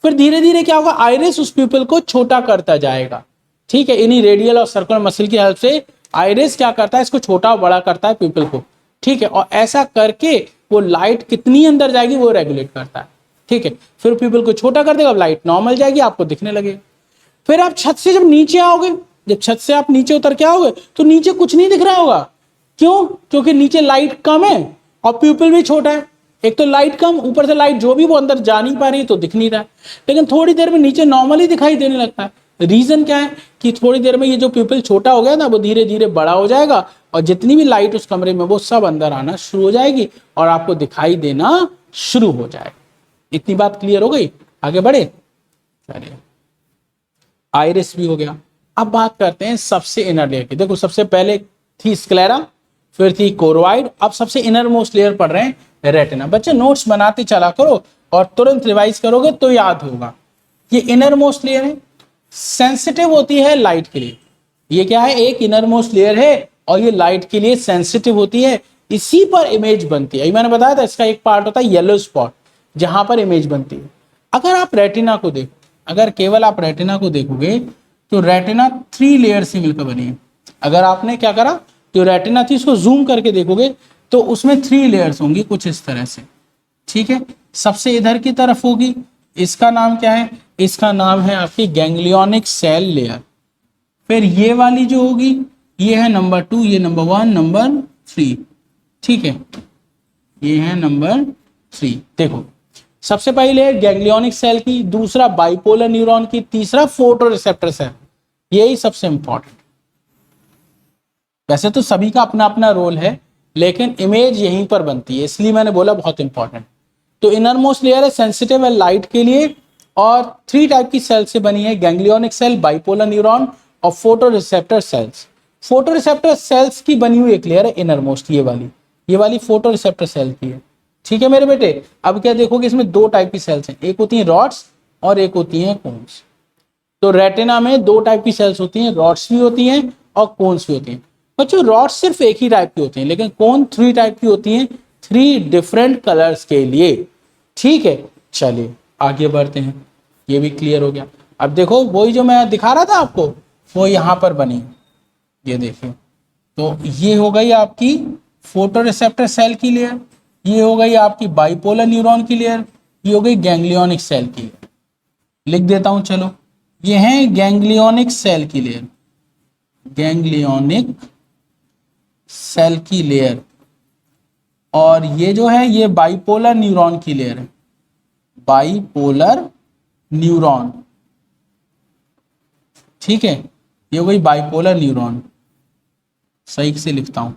Speaker 1: फिर धीरे धीरे क्या होगा, आइरिस उस प्यूपिल को छोटा करता जाएगा। ठीक है, इन्हीं रेडियल और सर्कुलर मसल की हेल्प से आइरिस क्या करता है, इसको छोटा बड़ा करता है प्यूपिल को। ठीक है, और ऐसा करके वो लाइट कितनी अंदर जाएगी वो रेगुलेट करता है। ठीक है, फिर प्यूपिल को छोटा कर देगा, लाइट नॉर्मल जाएगी, आपको दिखने लगेगा। फिर आप छत से जब नीचे आओगे, जब छत से आप नीचे उतर के आओगे तो नीचे कुछ नहीं दिख रहा होगा। क्यों? क्योंकि नीचे लाइट कम है और प्यूपिल भी छोटा है। एक तो लाइट कम, ऊपर से लाइट जो भी वो अंदर जा नहीं पा रही तो दिख नहीं रहा है। लेकिन थोड़ी देर में नीचे नॉर्मली दिखाई देने लगता है। रीजन क्या है कि थोड़ी देर में ये जो प्यूपिल छोटा हो गया ना, वो धीरे धीरे बड़ा हो जाएगा और जितनी भी लाइट उस कमरे में वो सब अंदर आना शुरू हो जाएगी और आपको दिखाई देना शुरू हो जाएगा। इतनी बात क्लियर हो गई? आगे बढ़े, चलिए। आइरिस भी हो गया। अब बात करते हैं सबसे इनर लेयर की। देखो, सबसे पहले थी स्क्लेरा, फिर थी कोरोइड, अब सबसे इनर मोस्ट लेयर पढ़ रहे हैं रेटिना। बच्चे नोट्स बनाते चला करो और तुरंत रिवाइज करोगे तो याद होगा। ये इनर मोस्ट लेयर है, सेंसिटिव होती है लाइट के लिए। ये क्या है, एक इनर मोस्ट लेयर है और ये लाइट के लिए सेंसिटिव होती है। इसी पर इमेज बनती है। मैंने बताया था इसका एक पार्ट होता है येलो स्पॉट, जहां पर इमेज बनती है। अगर आप रेटिना को देखो, अगर केवल आप रेटिना को देखोगे तो रेटिना 3 लेयर से मिलकर बनी है। अगर आपने क्या करा, जो रेटिना थी उसको जूम करके देखोगे तो उसमें 3 लेयर्स होंगी कुछ इस तरह से। ठीक है, सबसे इधर की तरफ होगी, इसका नाम क्या है, इसका नाम है आपकी गैंग्लियोनिक सेल लेयर। फिर ये वाली जो होगी ये है नंबर 2, ये नंबर 1, नंबर 3। ठीक है, ये है नंबर 3। देखो, सबसे पहले है गैंग्लियोनिक सेल की, दूसरा बाइपोलर न्यूरॉन की, तीसरा फोटो रिसेप्टर सेल। यही सबसे इंपॉर्टेंट। वैसे तो सभी का अपना अपना रोल है, लेकिन इमेज यहीं पर बनती है, इसलिए मैंने बोला बहुत इंपॉर्टेंट। तो इनर मोस्ट लेयर है, सेंसिटिव है लाइट के लिए और 3 टाइप की सेल से बनी है, गैंग्लियोनिक सेल, बाइपोलर न्यूरॉन और photo receptor cells. Photo receptor cells की बनी हुई एक लेयर है इनर मोस्ट, ये वाली फोटो रिसेप्टर सेल की है। ठीक है मेरे बेटे, अब क्या देखोगे, इसमें 2 टाइप की सेल्स हैं, एक होती है रॉड्स और एक होती है कोन्स। तो रेटिना में 2 टाइप की सेल्स होती हैं, रॉड्स भी होती हैं और कोन्स भी होती हैं। बच्चों, रॉड्स सिर्फ एक ही टाइप की होती हैं, लेकिन कोन 3 टाइप की होती हैं, 3 डिफरेंट कलर्स के लिए। ठीक है, चलिए आगे बढ़ते हैं। ये भी क्लियर हो गया। अब देखो, वही जो मैं दिखा रहा था आपको वो यहाँ पर बनी है, ये देखिए। तो ये हो गई आपकी फोटो रिसेप्टर सेल की लेयर, ये हो गई आपकी बाइपोलर न्यूरॉन की लेयर, ये हो गई गैंग्लियोनिक सेल की लेयर। लिख देता हूं, चलो। ये है गैंग्लियोनिक सेल की लेयर, गैंग्लियोनिक सेल की लेयर। और ये जो है ये बाइपोलर न्यूरॉन की लेयर है, बाइपोलर न्यूरॉन। ठीक है, ये हो गई बाइपोलर न्यूरॉन, सही से लिखता हूं,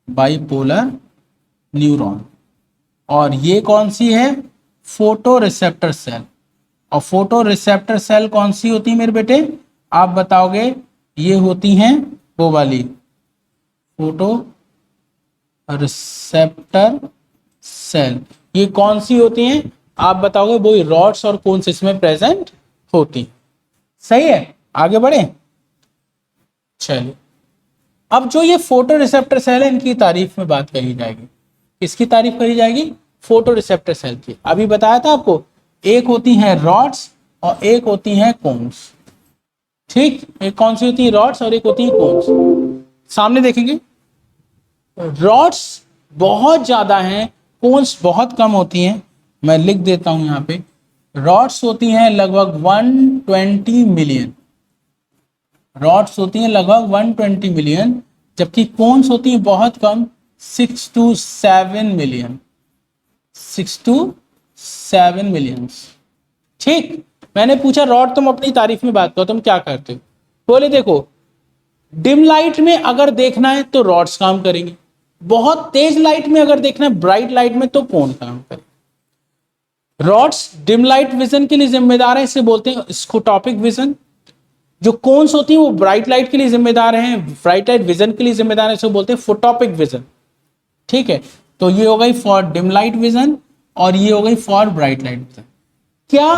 Speaker 1: बाइपोलर न्यूरॉन। और ये कौन सी है, फोटो रिसेप्टर सेल। और फोटो रिसेप्टर सेल कौन सी होती है मेरे बेटे, आप बताओगे? ये होती हैं वो वाली फोटो रिसेप्टर सेल। ये कौन सी होती हैं आप बताओगे? वो रॉड्स और कोन्स इसमें प्रेजेंट होती। सही है, आगे बढ़े, चलिए। अब जो ये फोटो रिसेप्टर सेल है, इनकी तारीफ में बात कही जाएगी। किसकी तारीफ करी जाएगी? फोटो रिसेप्टर सेल की। अभी बताया था आपको, एक होती हैं रॉड्स और एक होती हैं कोन्स। ठीक, एक कौन सी होती है, रॉड्स, और एक होती है कोन्स। सामने देखेंगे, रॉड्स बहुत ज्यादा हैं, कोन्स बहुत कम होती हैं। मैं लिख देता हूं यहां पे, रॉड्स होती हैं लगभग 120 मिलियन, रॉड्स होती हैं लगभग 120 मिलियन, जबकि कोन्स होती हैं बहुत कम, 6 to 7 मिलियन, 6 to 7 मिलियंस। ठीक, मैंने पूछा रॉड तुम अपनी तारीफ में बात करो, तुम क्या करते हो? बोले देखो, डिम लाइट में अगर देखना है तो रॉड्स काम करेंगे, बहुत तेज लाइट में अगर देखना है, ब्राइट लाइट में, तो कोन काम करेंगे। रॉड्स डिम लाइट विजन के लिए जिम्मेदार है, इसे बोलते हैं स्कोटॉपिक विजन। जो कोन्स होती है वो ब्राइट लाइट के लिए जिम्मेदार हैं, ब्राइट लाइट विजन के लिए जिम्मेदार है, इसे बोलते हैं फोटोपिक विजन। ठीक है, तो ये हो गई फॉर डिम लाइट विजन और ये हो गई फॉर ब्राइट लाइट विजन। क्या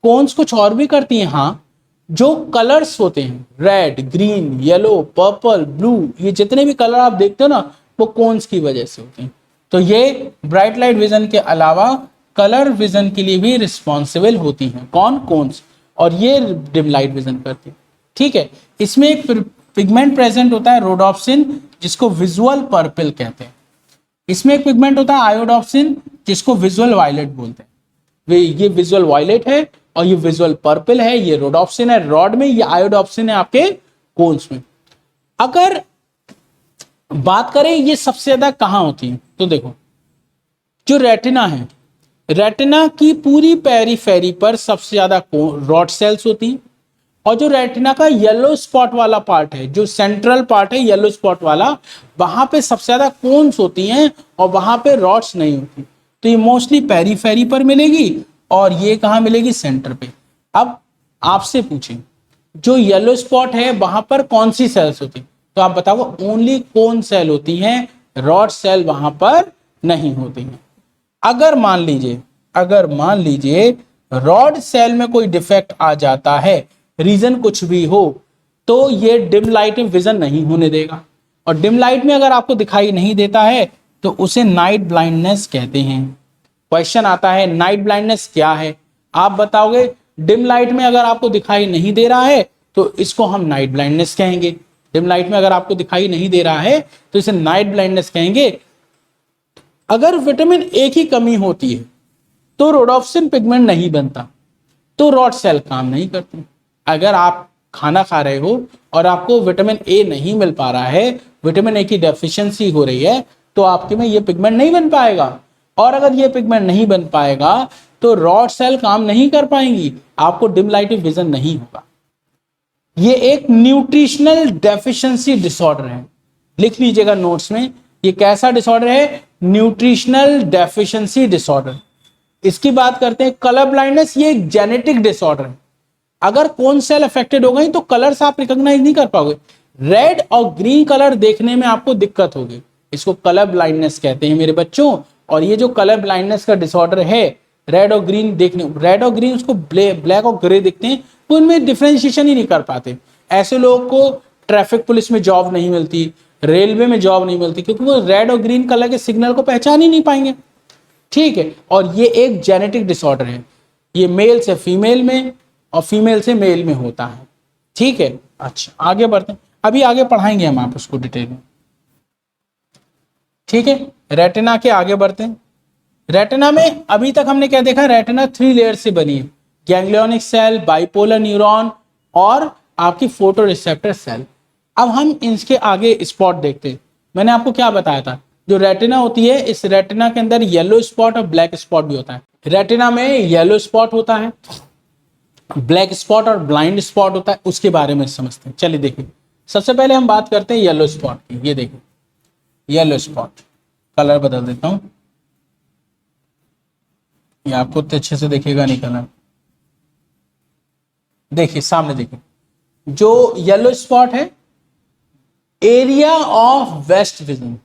Speaker 1: कोन्स कुछ और भी करती हैं? हाँ, जो कलर्स होते हैं red, green, yellow, purple, blue, ये जितने भी कलर आप देखते हो ना वो कोन्स की वजह से होते हैं। तो ये ब्राइट लाइट विजन के अलावा कलर विजन के लिए भी रिस्पॉन्सिबल होती हैं। कौन? कोन्स। और ये डिम लाइट विजन करती है। ठीक है, इसमें एक पिगमेंट प्रेजेंट होता है रोडोप्सिन, जिसको विजुअल पर्पल कहते हैं। इसमें एक पिगमेंट होता है आयोडोप्सिन, जिसको विजुअल वायलेट बोलते हैं। ये विजुअल वायलेट है और ये विजुअल पर्पल है। ये रोडोप्सिन है रॉड में, ये आयोडोप्सिन है आपके कोन्स में। अगर बात करें ये सबसे ज्यादा कहां होती है, तो देखो जो रेटिना है, रेटिना की पूरी पेरीफेरी पर सबसे ज्यादा रॉड सेल्स होती हैं। और जो रेटिना का येलो स्पॉट वाला पार्ट है, जो सेंट्रल पार्ट है येलो स्पॉट वाला, वहां पे सबसे ज्यादा कोन्स होती हैं और वहां पे रॉड्स नहीं होती। तो ये मोस्टली पेरीफेरी पर मिलेगी और ये कहां मिलेगी? सेंटर पे। अब आपसे पूछें जो येलो स्पॉट है वहां पर कौन सी सेल्स होती, तो आप बताओ ओनली कोन सेल होती हैं, रॉड सेल वहां पर नहीं होती हैं। अगर मान लीजिए रॉड सेल में कोई डिफेक्ट आ जाता है, रीजन कुछ भी हो, तो ये डिम लाइट में विजन नहीं होने देगा। और डिम लाइट में अगर आपको दिखाई नहीं देता है तो उसे नाइट ब्लाइंडनेस कहते हैं। क्वेश्चन आता है नाइट ब्लाइंडनेस क्या है? आप बताओगे डिम लाइट में अगर आपको दिखाई नहीं दे रहा है तो इसको हम नाइट ब्लाइंडनेस कहेंगे। डिम लाइट में अगर आपको दिखाई नहीं दे रहा है तो इसे नाइट ब्लाइंडनेस कहेंगे। अगर विटामिन ए की कमी होती है तो रोडोप्सिन पिगमेंट नहीं बनता, तो रॉड सेल काम नहीं करती। अगर आप खाना खा रहे हो और आपको विटामिन ए नहीं मिल पा रहा है, विटामिन ए की डेफिशिएंसी हो रही है, तो आपके में ये पिगमेंट नहीं बन पाएगा। और अगर ये पिगमेंट नहीं बन पाएगा तो रॉड सेल काम नहीं कर पाएंगी, आपको डिम लाइट विजन नहीं होगा। ये एक न्यूट्रिशनल डेफिशिएंसी डिसऑर्डर है, लिख लीजिएगा नोट्स में। ये कैसा डिसऑर्डर है? Nutritional deficiency disorder. इसकी बात करते हैं कलर ब्लाइंडनेस, ये एक जेनेटिक डिसऑर्डर है। अगर कौन सेल अफेक्टेड हो गई तो कलर्स आप रिकॉग्नाइज नहीं कर पाओगे। रेड और ग्रीन कलर देखने में आपको दिक्कत होगी, इसको कलर ब्लाइंडनेस कहते हैं मेरे बच्चों। और ये जो कलर ब्लाइंडनेस का डिसऑर्डर है, रेड और ग्रीन देखने, रेड और ग्रीन उसको ब्लैक और ग्रे दिखते हैं, तो उनमें डिफ्रेंशिएशन ही नहीं कर पाते। ऐसे लोगों को ट्रैफिक पुलिस में जॉब नहीं मिलती, रेलवे में जॉब नहीं मिलती, क्योंकि वो रेड और ग्रीन कलर के सिग्नल को पहचान ही नहीं पाएंगे। ठीक है, और ये एक जेनेटिक डिसऑर्डर है, ये मेल से फीमेल में और फीमेल से मेल में होता है। ठीक है, अच्छा आगे बढ़ते हैं, अभी आगे पढ़ाएंगे हम आप उसको डिटेल में। ठीक है, रेटिना के आगे बढ़ते हैं। रेटिना में अभी तक हमने क्या देखा? रेटिना 3 लेयर से बनी है, गैंग्लियोनिक सेल, बाइपोलर न्यूरॉन और आपकी फोटो रिसेप्टर सेल। अब हम इसके आगे स्पॉट देखते हैं। मैंने आपको क्या बताया था, जो रेटिना होती है, इस रेटिना के अंदर येलो स्पॉट और ब्लैक स्पॉट भी होता है। रेटिना में येलो स्पॉट होता है, ब्लैक स्पॉट और ब्लाइंड स्पॉट होता है, उसके बारे में समझते हैं। चलिए देखिए, सबसे पहले हम बात करते हैं येलो स्पॉट की। ये देखिए येलो स्पॉट, कलर बदल देता हूं, ये आपको तो अच्छे से देखिएगा नहीं कलर। देखिए सामने देखिए, जो येलो स्पॉट है, एरिया ऑफ वेस्ट विजन,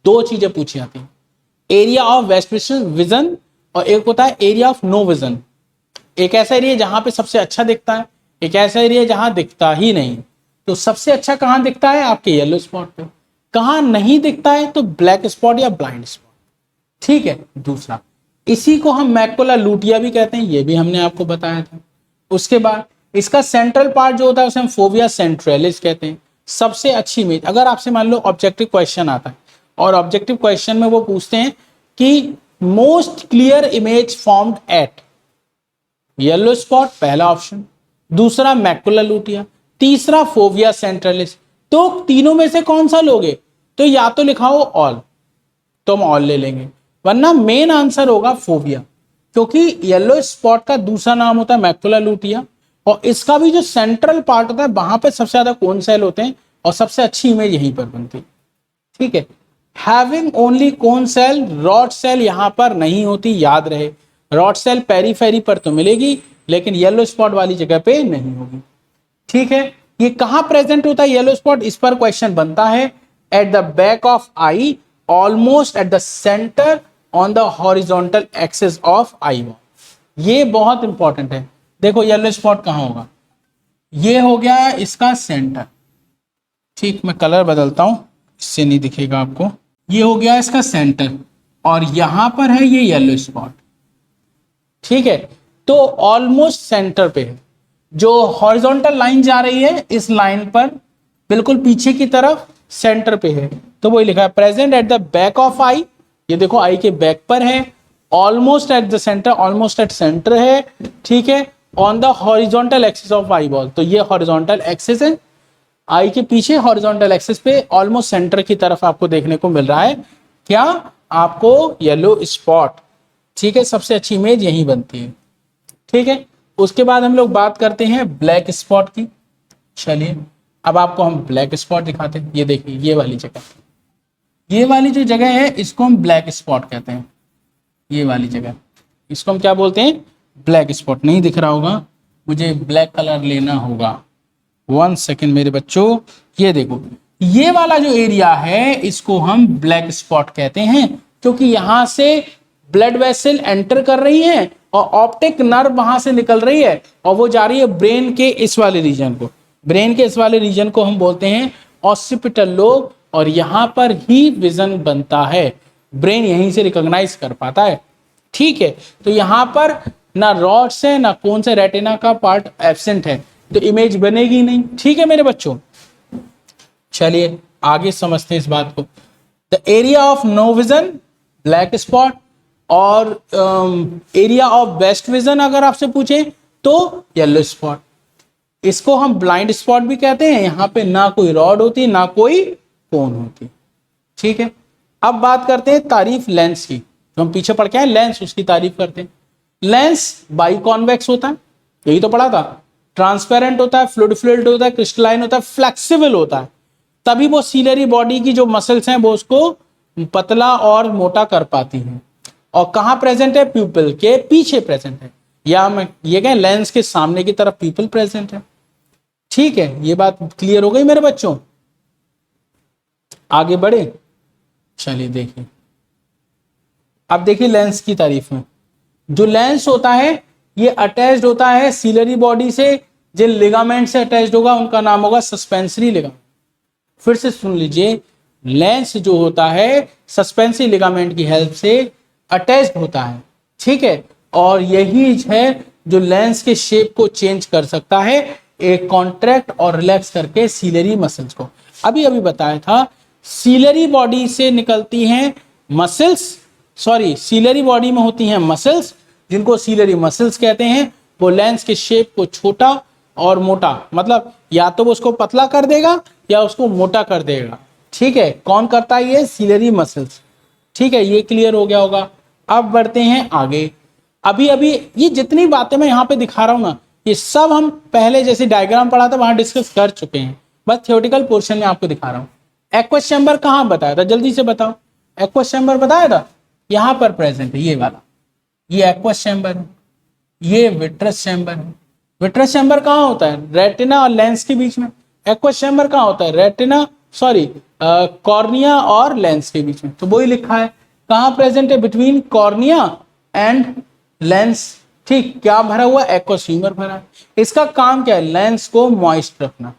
Speaker 1: दो चीजें पूछी जाती हैं, एरिया ऑफ वेस्ट विजन और एक होता है एरिया ऑफ नो विजन। एक ऐसा एरिया जहां पे सबसे अच्छा दिखता है, एक ऐसा एरिया जहां दिखता ही नहीं। तो सबसे अच्छा कहां दिखता है? आपके येलो स्पॉट पे। कहां नहीं दिखता है? तो ब्लैक स्पॉट या ब्लाइंड स्पॉट। ठीक है, दूसरा इसी को हम मैकुला लूटिया भी कहते हैं, ये भी हमने आपको बताया था। उसके बाद इसका सेंट्रल पार्ट जो होता है उसे हम फोविया सेंट्रलिस कहते हैं। सबसे अच्छी इमेज, अगर आपसे मान लो ऑब्जेक्टिव क्वेश्चन आता है और ऑब्जेक्टिव क्वेश्चन में वो पूछते हैं कि most clear image formed at yellow spot, पहला ऑप्शन, दूसरा मैकुला लूटिया, तीसरा फोविया सेंट्रलिस, तो तीनों में से कौन सा लोगे? तो या तो लिखाओ ऑल, तो हम ऑल ले लेंगे, वरना मेन आंसर होगा फोविया, क्योंकि येलो स्पॉट का दूसरा नाम होता है मैकुला लूटिया और इसका भी जो सेंट्रल पार्ट होता है वहां पे सबसे ज्यादा कोन सेल होते हैं और सबसे अच्छी इमेज यहीं पर बनती है। ठीक है, having only cone cell, rod cell यहां पर नहीं होती, याद रहे। रॉड सेल पेरीफेरी पर तो मिलेगी लेकिन येलो स्पॉट वाली जगह पे नहीं होगी। ठीक है, ये कहां प्रेजेंट होता है येलो स्पॉट? इस पर क्वेश्चन बनता है। At the back of eye, almost at the centre on the horizontal axis of eye. ये बहुत इंपॉर्टेंट है। देखो येलो स्पॉट कहां होगा? ये हो गया इसका सेंटर। ठीक, मैं कलर बदलता हूं, इससे नहीं दिखेगा आपको। ये हो गया इसका सेंटर और यहां पर है ये येलो स्पॉट। ठीक है, तो ऑलमोस्ट सेंटर पे है। जो हॉरिजॉन्टल लाइन जा रही है इस लाइन पर बिल्कुल पीछे की तरफ सेंटर पे है, तो वही लिखा है present at the back of eye. ये देखो आई के बैक पर है, almost at the centre, almost at centre है। ठीक है, on the horizontal axis of eyeball, तो ये हॉरिजॉन्टल एक्सिस है, आई के पीछे हॉरिजॉन्टल एक्सिस पे ऑलमोस्ट सेंटर की तरफ आपको देखने को मिल रहा है क्या, आपको येलो स्पॉट। ठीक है, सबसे अच्छी इमेज यही बनती है। ठीक है, उसके बाद हम लोग बात करते हैं ब्लैक स्पॉट की। चलिए अब आपको हम ब्लैक स्पॉट दिखाते हैं। ये देखिए ये वाली जगह, ये वाली जो जगह है इसको हम ब्लैक स्पॉट कहते हैं। ये वाली जगह इसको हम क्या बोलते हैं, ब्लैक स्पॉट। नहीं दिख रहा होगा, मुझे ब्लैक कलर लेना होगा। 1 सेकेंड मेरे बच्चों, ये देखो ये वाला जो एरिया है इसको हम ब्लैक स्पॉट कहते हैं, क्योंकि यहां से ब्लड वेसल एंटर कर रही है और ऑप्टिक नर्व वहां से निकल रही है और वो जा रही है ब्रेन के इस वाले रीजन को। ब्रेन के इस वाले रीजन को हम बोलते हैं ऑसिपिटल लोब, और यहां पर ही विजन बनता है। ब्रेन यहीं से रिकॉग्नाइज कर पाता है। ठीक है, तो यहां पर ना रॉड्स है ना कौन से रेटिना का पार्ट एब्सेंट है, तो इमेज बनेगी नहीं। ठीक है मेरे बच्चों, चलिए आगे समझते हैं इस बात को। The area of no vision black spot, और एरिया ऑफ बेस्ट विजन अगर आपसे पूछे तो येलो स्पॉट। इसको हम ब्लाइंड स्पॉट भी कहते हैं। यहां पे ना कोई रॉड होती ना कोई कोन होती। ठीक है, अब बात करते हैं तारीफ लेंस की। जो हम पीछे पढ़ के आए लेंस, उसकी तारीफ करते हैं। लेंस बाई कॉन्वेक्स होता है, यही तो पढ़ा था। ट्रांसपेरेंट होता है, फ्लूइड फिल्ड होता है, क्रिस्टलाइन होता है, फ्लेक्सिबल होता है। तभी वो सीलरी बॉडी की जो मसल्स हैं वो उसको पतला और मोटा कर पाती हैं। और कहां प्रेजेंट है, प्यूपिल के पीछे प्रेजेंट है, या मैं ये कहें लेंस के सामने की तरफ प्यूपिल प्रेजेंट है। ठीक है, ये बात क्लियर हो गई मेरे बच्चों। आगे बढ़े, चलिए देखिए। अब देखिए लेंस की तारीफ में। जो लेंस होता है ये अटैच्ड होता है सीलरी बॉडी से। जिन लिगामेंट से अटैच्ड होगा उनका नाम होगा सस्पेंसरी लिगामेंट। फिर से सुन लीजिए, लेंस जो होता है सस्पेंसरी लिगामेंट की हेल्प से अटैच्ड होता है। ठीक है, और यही है जो लेंस के शेप को चेंज कर सकता है, एक कॉन्ट्रैक्ट और रिलैक्स करके सीलरी मसल्स को। अभी अभी बताया था सीलरी बॉडी से निकलती हैं मसल्स, सॉरी सीलरी बॉडी में होती हैं मसल्स, जिनको सीलरी मसल्स कहते हैं। वो लेंस के शेप को छोटा और मोटा, मतलब या तो वो उसको पतला कर देगा या उसको मोटा कर देगा। ठीक है, कौन करता है ये, सीलरी मसल्स। ठीक है, ये क्लियर हो गया होगा। अब बढ़ते हैं आगे। अभी अभी ये जितनी बातें मैं यहाँ पे दिखा रहा हूँ ना, ये सब हम पहले जैसे डायग्राम पढ़ा था वहां डिस्कस कर चुके हैं, बस थ्योरेटिकल पोर्शन में आपको दिखा रहा हूँ। एक्वस चैम्बर कहाँ बताया था, जल्दी से बताओ। एक्वस चैम्बर बताया था, यहाँ पर प्रेजेंट है ये वाला, ये एक्वस चैम्बर है, ये विट्रस चैम्बर है। विट्रस चैम्बर कहाँ होता है, रेटिना और लेंस के बीच में। एक्वस चैम्बर कहाँ होता है, रेटिना सॉरी कॉर्निया और लेंस के बीच में। तो वही लिखा है, कहाँ प्रेजेंट है, बिटवीन कॉर्निया एंड लेंस। ठीक, क्या भरा हुआ, एक्वस ह्यूमर भरा है। इसका काम क्या है, लेंस को मॉइस्ट रखना,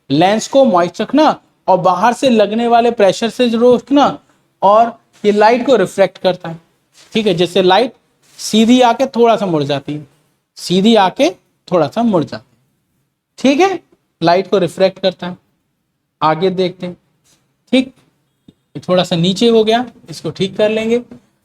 Speaker 1: लेंस को मॉइस्ट रखना और बाहर से लगने वाले प्रेशर से रोकना, और ये लाइट को रिफ्लेक्ट करता है। ठीक है, जैसे लाइट सीधी आके थोड़ा सा मुड़ जाती है, सीधी आके थोड़ा सा मुड़ जाती है। ठीक है, लाइट को रिफ्लेक्ट करता है। आगे देखते हैं। ठीक, थोड़ा सा नीचे हो गया, इसको ठीक कर लेंगे।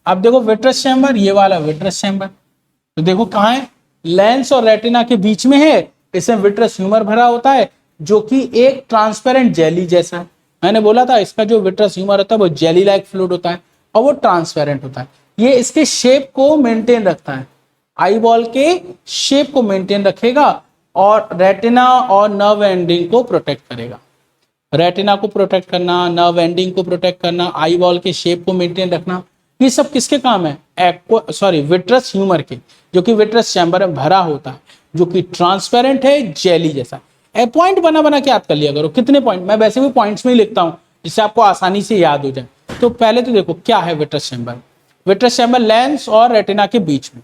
Speaker 1: अब देखो विट्रस चैम्बर, ये वाला विट्रस चैम्बर, तो देखो कहाँ है, लेंस और रेटिना के बीच में है। इसमें विट्रस ह्यूमर भरा होता है जो कि एक ट्रांसपेरेंट जेली जैसा है। मैंने बोला था इसका जो विट्रस ह्यूमर होता है वो जेली लाइक फ्लूइड होता है और वो ट्रांसपेरेंट होता है। ये इसके शेप को मेंटेन रखता है, आई बॉल के शेप को मेंटेन रखेगा और रेटिना और नर्व एंडिंग को प्रोटेक्ट करेगा। रेटिना को प्रोटेक्ट करना, नर्व एंडिंग को प्रोटेक्ट करना, आई बॉल के शेप को मेंटेन रखना, ये सब किसके काम है, विट्रस ह्यूमर के, जो कि विट्रस चैम्बर में भरा होता है, जो कि ट्रांसपेरेंट है, जेली जैसा। पॉइंट बना बना के याद कर लिया करो। कितने पॉइंट, मैं वैसे भी पॉइंट्स में ही लिखता हूं जिससे आपको आसानी से याद हो जाए। तो पहले तो देखो क्या है vitreous chamber. Vitreous chamber lens और रेटिना के बीच में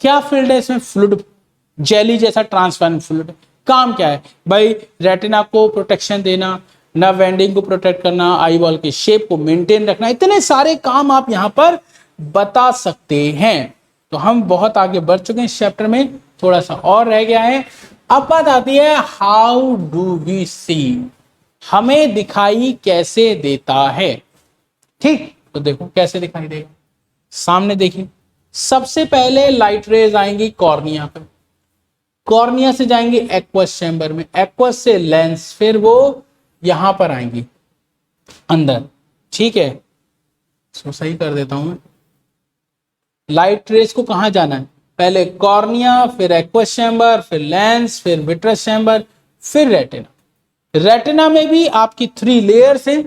Speaker 1: क्या फील्ड है, इसमें फ्लूइड, जेली जैसा ट्रांसपेरेंट फ्लूइड। काम क्या है भाई? रेटिना को प्रोटेक्शन देना, नर्व वेंडिंग को प्रोटेक्ट करना, आई बॉल के शेप को मेंटेन रखना, इतने सारे काम आप यहाँ पर बता सकते हैं। तो हम बहुत आगे बढ़ चुके हैं इस चैप्टर में, थोड़ा सा और रह गया है। अब बात आती है हाउ डू वी सी, हमें दिखाई कैसे देता है। ठीक, तो देखो कैसे दिखाई देगा, सामने देखिए। सबसे पहले लाइट रेज आएंगी कॉर्निया पे, कॉर्निया से जाएंगी एक्वस चैम्बर में, एक्वस से लेंस, फिर वो यहां पर आएंगी अंदर। ठीक है, इसको सही कर देता हूं मैं। लाइट रेज को कहां जाना है? पहले कॉर्निया, फिर एक्वस चैम्बर, फिर लेंस, फिर विट्रस चैम्बर, फिर रेटिना। रेटिना में भी आपकी 3 लेयर्स हैं,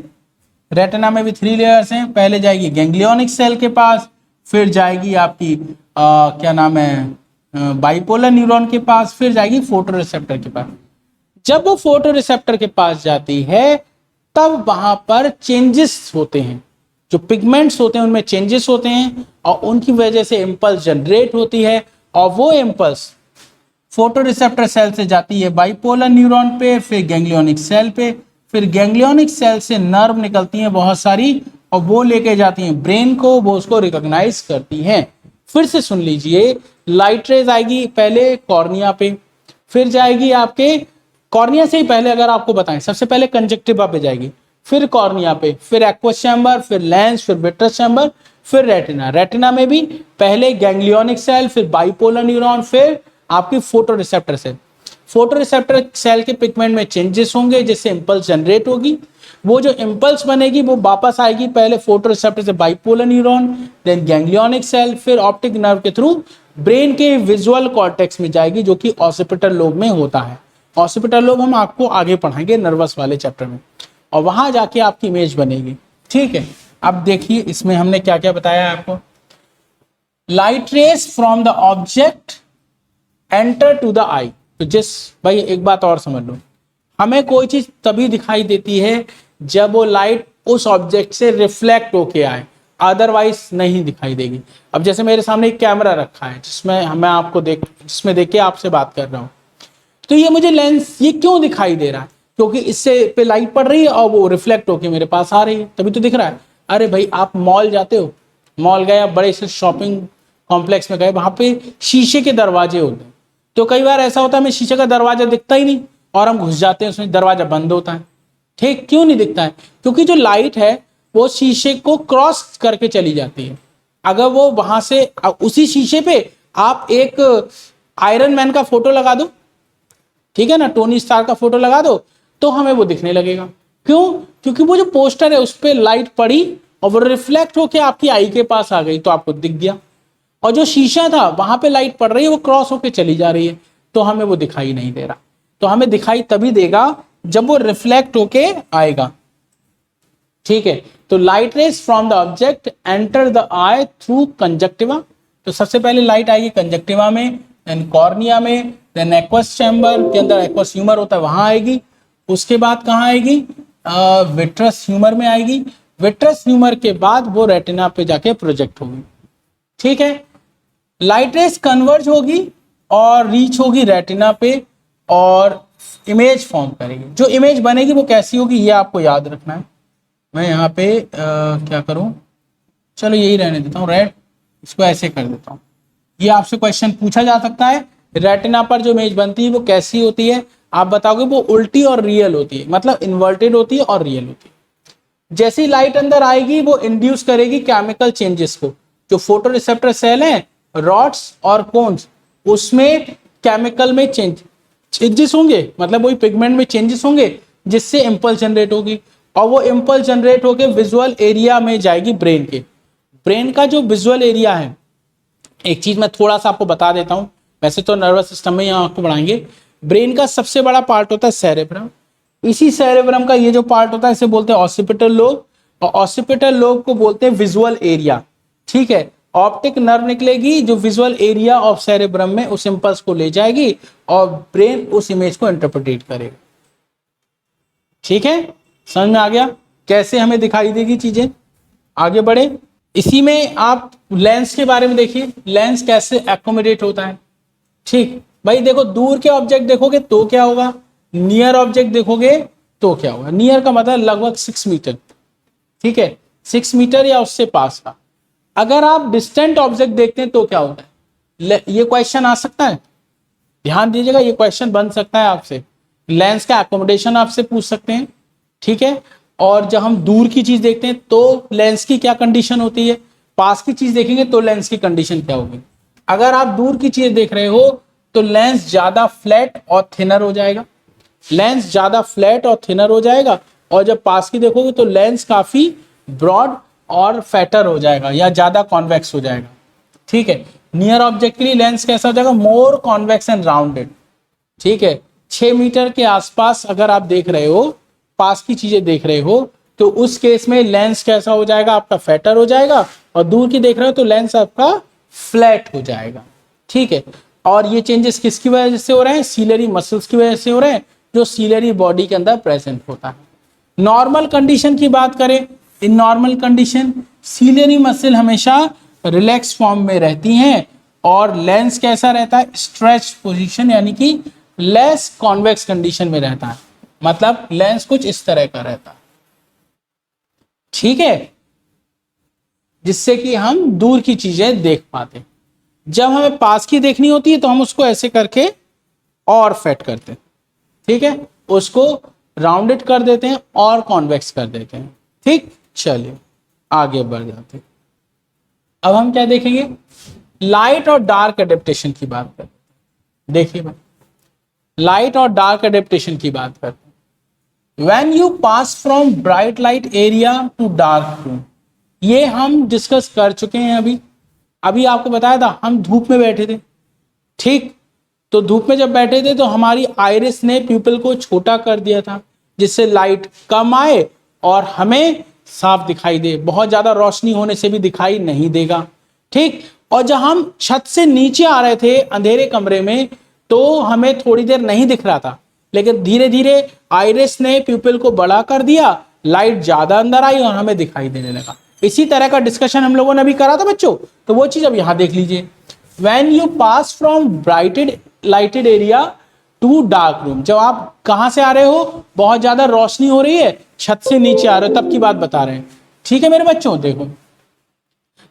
Speaker 1: रेटिना में भी 3 लेयर्स हैं। पहले जाएगी गैंग्लियोनिक सेल के पास, फिर जाएगी आपकी क्या नाम है, बाइपोलर न्यूरॉन के पास, फिर जाएगी फोटो रिसेप्टर के पास। जब वो फोटो रिसेप्टर के पास जाती है तब वहां पर चेंजेस होते हैं, जो पिगमेंट्स होते हैं उनमें चेंजेस होते हैं और उनकी वजह से इंपल्स जनरेट होती है, और वो इंपल्स फोटो रिसेप्टर सेल से जाती है बाइपोलर न्यूरॉन पे, फिर गैंग्लियोनिक सेल पे, फिर गैंग्लियोनिक सेल से नर्व निकलती हैं बहुत सारी और वो लेके जाती हैं ब्रेन को, वो उसको रिकॉग्नाइज करती हैं। फिर से सुन लीजिए, लाइट रेज आएगी पहले कॉर्निया पे, फिर जाएगी आपके कॉर्निया से ही पहले अगर आपको बताएं, सबसे पहले कंजक्टिवा पे जाएगी, फिर कॉर्निया पे, फिर एक्वस चैम्बर, फिर लेंस, फिर विट्रस चैम्बर, फिर रेटिना। रेटिना में भी पहले गैंग्लियोनिक सेल, फिर बाइपोलर न्यूरॉन, फिर आपकी photo receptor cell. Photo receptor cell के पिगमेंट में चेंजेस होंगे जिससे इंपल्स जनरेट होगी। वो जो इंपल्स बनेगी वो वापस आएगी पहले फोटो रिसेप्टर से bipolar neuron, then ganglionic cell, फिर ऑप्टिक नर्व के थ्रू ब्रेन के विजुअल कॉर्टेक्स में जाएगी जो कि ऑसिपिटल लोब में होता है। ऑसिपिटल लोब हम आपको आगे पढ़ाएंगे नर्वस वाले चैप्टर में, और वहां जाके आपकी इमेज बनेगी। ठीक है, अब देखिए इसमें हमने क्या क्या बताया है आपको। Light rays from the object enter to the eye. तो जिस भाई एक बात और समझ लो, हमें कोई चीज तभी दिखाई देती है जब वो लाइट उस ऑब्जेक्ट से रिफ्लेक्ट होके आए, अदरवाइज नहीं दिखाई देगी। अब जैसे मेरे सामने एक कैमरा रखा है जिसमें मैं आपको जिसमें देख के आपसे बात कर रहा हूं, तो ये मुझे लेंस ये क्यों दिखाई दे रहा है? क्योंकि इससे पे लाइट पड़ रही है और वो रिफ्लेक्ट होके मेरे पास आ रही है, तभी तो दिख रहा है। अरे भाई आप मॉल जाते हो, मॉल गए, बड़े से शॉपिंग कॉम्प्लेक्स में गए, वहां पे शीशे के दरवाजे होते हैं, तो कई बार ऐसा होता है हमें शीशे का दरवाजा दिखता ही नहीं और हम घुस जाते हैं उसमें, दरवाजा बंद होता है। ठीक, क्यों नहीं दिखता है? क्योंकि जो लाइट है वो शीशे को क्रॉस करके चली जाती है। अगर वो वहां से उसी शीशे पे आप एक आयरन मैन का फोटो लगा दो, ठीक है ना, टोनी स्टार का फोटो लगा दो, तो हमें वो दिखने लगेगा। क्यों? क्योंकि वो जो पोस्टर है उस पर लाइट पड़ी और वो रिफ्लेक्ट होके आपकी आई के पास आ गई तो आपको दिख गया, और जो शीशा था वहां पे लाइट पड़ रही है वो क्रॉस होके चली जा रही है तो हमें वो दिखाई नहीं दे रहा। तो हमें दिखाई तभी देगा जब वो रिफ्लेक्ट होके आएगा। ठीक है, तो light rays from the object enter the I through conjunctiva. तो सबसे पहले लाइट आएगी कंजक्टिवा में, देन कॉर्निया में, देन एक्वस चैम्बर के अंदर एक्वस ह्यूमर होता है वहां आएगी। उसके बाद कहाँ आएगी? विट्रस ह्यूमर में आएगी। विट्रस ह्यूमर के बाद वो रेटिना पे जाके प्रोजेक्ट होगी। ठीक है, लाइट रेज कन्वर्ज होगी और रीच होगी रेटिना पे और इमेज फॉर्म करेगी। जो इमेज बनेगी वो कैसी होगी ये आपको याद रखना है। मैं यहाँ पे क्या करूं, चलो यही रहने देता हूँ, रेड, इसको ऐसे कर देता हूँ। ये आपसे क्वेश्चन पूछा जा सकता है, रेटिना पर जो इमेज बनती है वो कैसी होती है? आप बताओगे वो उल्टी और रियल होती है, मतलब इन्वर्टेड होती है और रियल होती है। जैसी लाइट अंदर आएगी वो इंड्यूस करेगी केमिकल चेंजेस को। जो फोटो रिसेप्टर सेल है, रॉड्स और कोन्स, उसमें केमिकल में चेंजेस होंगे, मतलब वही पिगमेंट में चेंजेस होंगे जिससे इंपल्स जनरेट होगी, और वो इंपल्स जनरेट होकर विजुअल एरिया में जाएगी ब्रेन के। ब्रेन का जो विजुअल एरिया है, एक चीज मैं थोड़ा सा आपको बता देता हूं, वैसे तो नर्वस सिस्टम में यहाँ आपको पढ़ाएंगे। ब्रेन का सबसे बड़ा पार्ट होता है सेरेब्रम। इसी सेरेब्रम का ये जो पार्ट होता है इसे बोलते हैं ऑसिपिटल लोब, और ऑसिपिटल लोब को बोलते हैं विजुअल एरिया। ठीक है, ऑप्टिक नर्व निकलेगी जो विजुअल एरिया ऑफ सेरेब्रम में उस इंपल्स को ले जाएगी और ब्रेन उस इमेज को इंटरप्रेट करेगा। ठीक है, समझ में आ गया कैसे हमें दिखाई देगी चीजें? आगे बढ़े, इसी में आप लेंस के बारे में देखिए, लेंस कैसे एकोमोडेट होता है। ठीक, भाई देखो, दूर के ऑब्जेक्ट देखोगे तो क्या होगा, नियर ऑब्जेक्ट देखोगे तो क्या होगा। नियर का मतलब लगभग 6 मीटर, ठीक है, 6 मीटर या उससे पास का। अगर आप डिस्टेंट ऑब्जेक्ट देखते हैं तो क्या होता है, ये क्वेश्चन आ सकता है, ध्यान दीजिएगा, ये क्वेश्चन बन सकता है आपसे। लेंस का एकोमोडेशन आपसे पूछ सकते हैं, ठीक है। और जब हम दूर की चीज देखते हैं तो लेंस की क्या कंडीशन होती है, पास की चीज देखेंगे तो लेंस की कंडीशन क्या होगी। अगर आप दूर की चीज देख रहे हो तो लेंस ज्यादा फ्लैट और थिनर हो जाएगा, लेंस ज्यादा फ्लैट और थिनर हो जाएगा। और जब पास की देखोगे तो लेंस काफी ब्रॉड और फैटर हो जाएगा या ज्यादा कॉन्वेक्स हो जाएगा, ठीक है। नियर ऑब्जेक्ट के लिए लेंस कैसा हो जाएगा, मोर कॉन्वेक्स एंड राउंडेड, ठीक है। 6 मीटर के आसपास अगर आप देख रहे हो, पास की चीजें देख रहे हो, तो उस केस में लेंस कैसा हो जाएगा, आपका फैटर हो जाएगा। और दूर की देख रहे हो तो लेंस आपका फ्लैट हो जाएगा, ठीक है। और ये चेंजेस किसकी वजह से हो रहे हैं, सीलरी मसल्स की वजह से हो रहे हैं, जो सीलरी बॉडी के अंदर प्रेजेंट होता है। नॉर्मल कंडीशन की बात करें, in normal condition ciliary muscle हमेशा रिलैक्स फॉर्म में रहती हैं और लेंस कैसा रहता है, स्ट्रेच पोजीशन, यानी कि लेस कॉन्वेक्स कंडीशन में रहता है। मतलब लेंस कुछ इस तरह का रहता है, ठीक है, जिससे कि हम दूर की चीजें देख पाते। जब हमें पास की देखनी होती है तो हम उसको ऐसे करके और फेट करते हैं, ठीक है, उसको राउंडेड कर देते हैं और कॉन्वेक्स कर देते हैं, ठीक। चलिए आगे बढ़ जाते हैं। अब हम क्या देखेंगे, लाइट और डार्क एडेप्टेशन की बात करते हैं। देखिए भाई, लाइट और डार्क एडेप्टेशन की बात करते हैं। When you pass from bright light area to dark room, ये हम डिस्कस कर चुके हैं। अभी आपको बताया था, हम धूप में बैठे थे, ठीक। तो धूप में जब बैठे थे तो हमारी आइरिस ने प्यूपिल को छोटा कर दिया था, जिससे लाइट कम आए और हमें साफ दिखाई दे, बहुत ज्यादा रोशनी होने से भी दिखाई नहीं देगा, ठीक। और जब हम छत से नीचे आ रहे थे अंधेरे कमरे में तो हमें थोड़ी देर नहीं दिख रहा था, लेकिन धीरे धीरे आइरिस ने प्यूपिल को बड़ा कर दिया, लाइट ज्यादा अंदर आई और हमें दिखाई देने लगा। इसी तरह का डिस्कशन हम लोगों ने अभी करा था बच्चों, तो वो चीज अब यहां देख लीजिए। When you pass from brighted lighted area to dark room, जब आप कहां से आ रहे हो, बहुत ज्यादा रोशनी हो रही है, छत से नीचे आ रहे हो, तब की बात बता रहे हैं, ठीक है मेरे बच्चों। देखो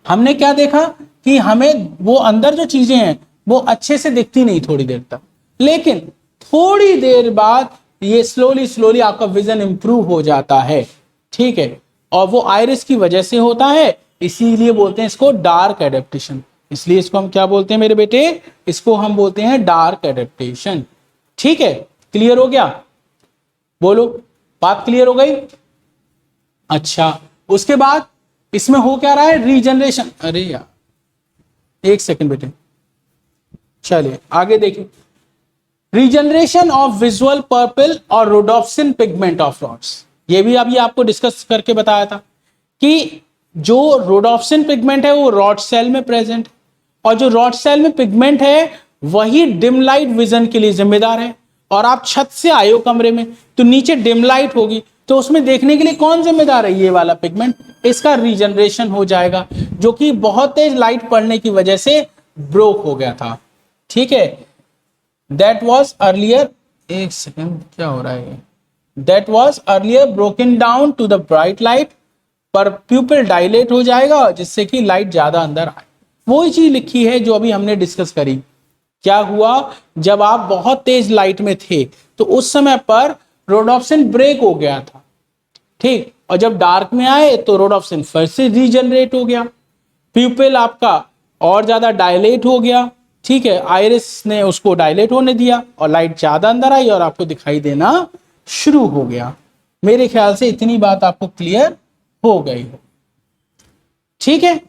Speaker 1: हमने क्या देखा कि हमें वो अंदर जो चीजें हैं वो अच्छे से दिखती नहीं थोड़ी देर तक, लेकिन थोड़ी देर बाद ये स्लोली स्लोली आपका विजन इंप्रूव हो जाता है, ठीक है। और वो आइरिस की वजह से होता है, इसीलिए बोलते हैं इसको डार्क एडेप्टेशन। इसलिए इसको हम क्या बोलते हैं मेरे बेटे, इसको हम बोलते हैं डार्क एडेप्टेशन, ठीक है। क्लियर हो गया, बोलो बात क्लियर हो गई। अच्छा, उसके बाद इसमें हो क्या रहा है, रीजनरेशन। अरे यार एक सेकंड बेटे, चलिए आगे देखिए। रीजनरेशन ऑफ विजुअल पर्पल और रोडोप्सिन पिगमेंट ऑफ रॉड्स, ये भी अभी आपको डिस्कस करके बताया था कि जो रोडोप्सिन पिगमेंट है वो रॉड सेल में प्रेजेंट है, और जो रॉड सेल में पिगमेंट है वही डिम लाइट विजन के लिए जिम्मेदार है। और आप छत से आए हो कमरे में तो नीचे डिम लाइट होगी, तो उसमें देखने के लिए कौन जिम्मेदार है, ये वाला पिगमेंट, इसका रीजनरेशन हो जाएगा, जो कि बहुत तेज लाइट पड़ने की वजह से ब्रोक हो गया था, ठीक है। दैट वॉज अर्लियर, एक सेकेंड क्या हो रहा है, that was earlier broken down to the bright light, पर प्यूपिल डायलेट हो जाएगा जिससे कि लाइट ज्यादा अंदर आए। वही चीज लिखी है जो अभी हमने डिस्कस करी। क्या हुआ, जब आप बहुत तेज लाइट में थे तो उस समय पर रोडोप्सिन ब्रेक हो गया था, ठीक। और जब डार्क में आए तो रोडोप्सिन फिर से रीजनरेट हो गया, प्यूपिल आपका और ज्यादा डायलेट हो गया, ठीक है। आइरिस ने उसको डायलेट होने दिया और लाइट ज्यादा अंदर आई और आपको दिखाई देना शुरू हो गया। मेरे ख्याल से इतनी बात आपको क्लियर हो गई है, ठीक है।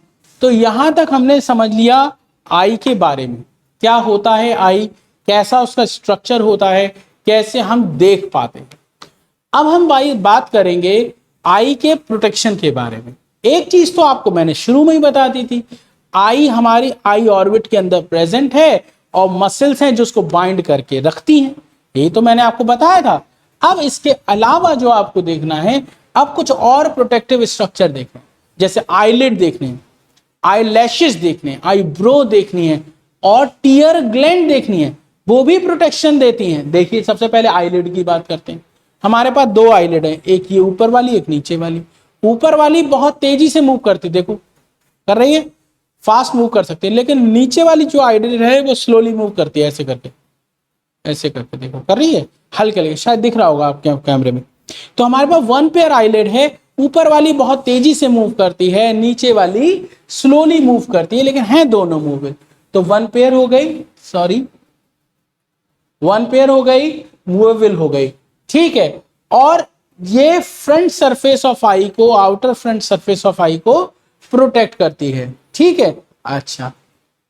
Speaker 1: तो यहां तक हमने समझ लिया आई के बारे में, क्या होता है आई, कैसा उसका स्ट्रक्चर होता है, कैसे हम देख पाते हैं। अब हम बात करेंगे आई के प्रोटेक्शन के बारे में। एक चीज तो आपको मैंने शुरू में ही बता दी थी, आई हमारी आई ऑर्बिट के अंदर प्रेजेंट है और मसल्स हैं जो उसको बाइंड करके रखती हैं, ये तो मैंने आपको बताया था। अब इसके अलावा जो आपको देखना है, अब कुछ और प्रोटेक्टिव स्ट्रक्चर देखना है, जैसे आईलिड देखने हैं, आई लैशेस देखने हैं, आई ब्रो देखनी है और टीयर ग्लैंड देखनी है। वो भी प्रोटेक्शन देती हैं। देखिए सबसे पहले आईलिड की बात करते हैं। हमारे पास दो आईलिड है, एक ये ऊपर वाली एक नीचे वाली। ऊपर वाली बहुत तेजी से मूव करती, देखो कर रही है, फास्ट मूव कर सकती है, लेकिन नीचे वाली जो आईलिड है वो स्लोली मूव करती है, ऐसे करके, ऐसे करके देखो कर रही है, हल्के हल्के, शायद दिख रहा होगा आपके कैमरे में। तो हमारे पास वन पेयर आईलिड है, ऊपर वाली बहुत तेजी से मूव करती है, नीचे वाली स्लोली मूव करती है, लेकिन है दोनों मूवेबल। तो वन पेयर हो गई, सॉरी वन पेयर हो गई, मूवेबल हो गई, ठीक है। और ये फ्रंट सरफेस ऑफ आई को, आउटर फ्रंट सरफेस ऑफ आई को प्रोटेक्ट करती है, ठीक है। अच्छा,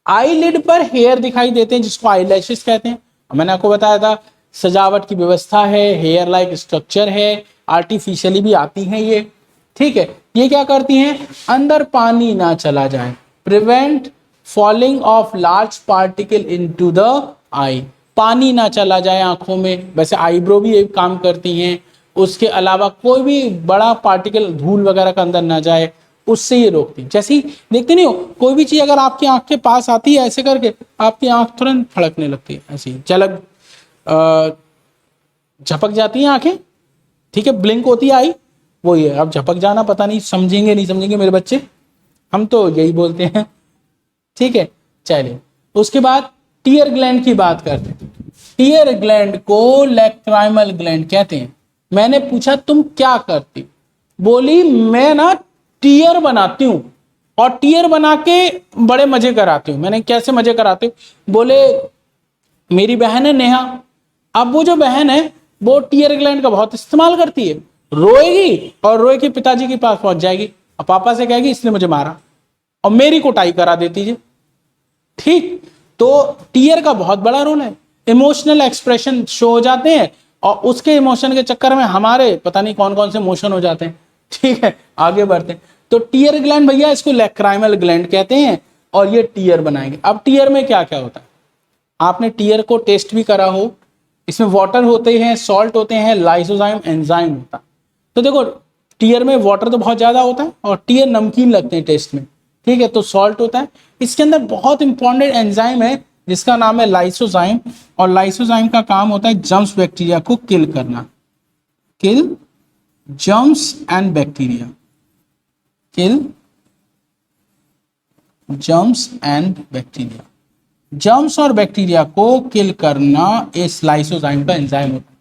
Speaker 1: आईलिड पर हेयर दिखाई देते हैं जिसको आईलैशेस कहते हैं। मैंने आपको बताया था सजावट की व्यवस्था है, हेयर लाइक स्ट्रक्चर है, आर्टिफिशियली भी आती हैं ये, ठीक है। ये क्या करती हैं, अंदर पानी ना चला जाए, prevent falling of large particle into the eye, पानी ना चला जाए आंखों में। वैसे आईब्रो भी एक काम करती हैं, उसके अलावा कोई भी बड़ा पार्टिकल धूल वगैरह का अंदर ना जाए, उससे ये रोकती। जैसे ही देखते नहीं हो, कोई भी चीज अगर आपकी आंख के पास आती है ऐसे करके, आपकी आंख तुरंत फड़कने लगती है, ऐसी झलक झपक जाती है आंखें, ठीक है, ब्लिंक होती है आई, वो ये अब झपक जाना, पता नहीं समझेंगे नहीं समझेंगे मेरे बच्चे, हम तो यही बोलते हैं, ठीक है। चलिए उसके बाद टीयर ग्लैंड की बात करते हैं। टीयर ग्लैंड को लैक्राइमल ग्लैंड कहते हैं। मैंने पूछा तुम क्या करती, बोली मैं ना टीयर बनाती हूं और टीयर बना के बड़े मजे कराती हूं। मैंने कैसे मजे कराती हूँ, बोले मेरी बहन है नेहा, अब वो जो बहन है वो टीयर ग्लैंड का बहुत इस्तेमाल करती है, रोएगी और रोए के पिताजी के पास पहुंच जाएगी और पापा से कहेगी इसने मुझे मारा, और मेरी कुटाई करा देती है, ठीक। तो टीयर का बहुत बड़ा रोल है, इमोशनल एक्सप्रेशन शो हो जाते हैं और उसके इमोशन के चक्कर में हमारे पता नहीं कौन कौन से मोशन हो जाते हैं, ठीक है। आगे बढ़ते हैं, तो टीयर ग्लैंड भैया इसको लैक्राइमल ग्लैंड कहते हैं और ये टीयर बनाएंगे। अब टीयर में क्या क्या होता है, आपने टीयर को टेस्ट भी करा हो, इसमें वाटर होते हैं, सॉल्ट होते हैं, लाइसोजाइम एंजाइम होता है। तो देखो टीयर में वाटर तो बहुत ज्यादा होता है और टीयर नमकीन लगते हैं टेस्ट में, ठीक है। तो सॉल्ट होता है, इसके अंदर बहुत इंपॉर्टेंट एंजाइम है जिसका नाम है लाइसोजाइम, और लाइसोजाइम का काम होता है जर्म्स बैक्टीरिया को किल करना, kill germs and bacteria, kill germs and bacteria, germs और बैक्टीरिया को किल करना इस लाइसोजाइम का एंजाइम होता है।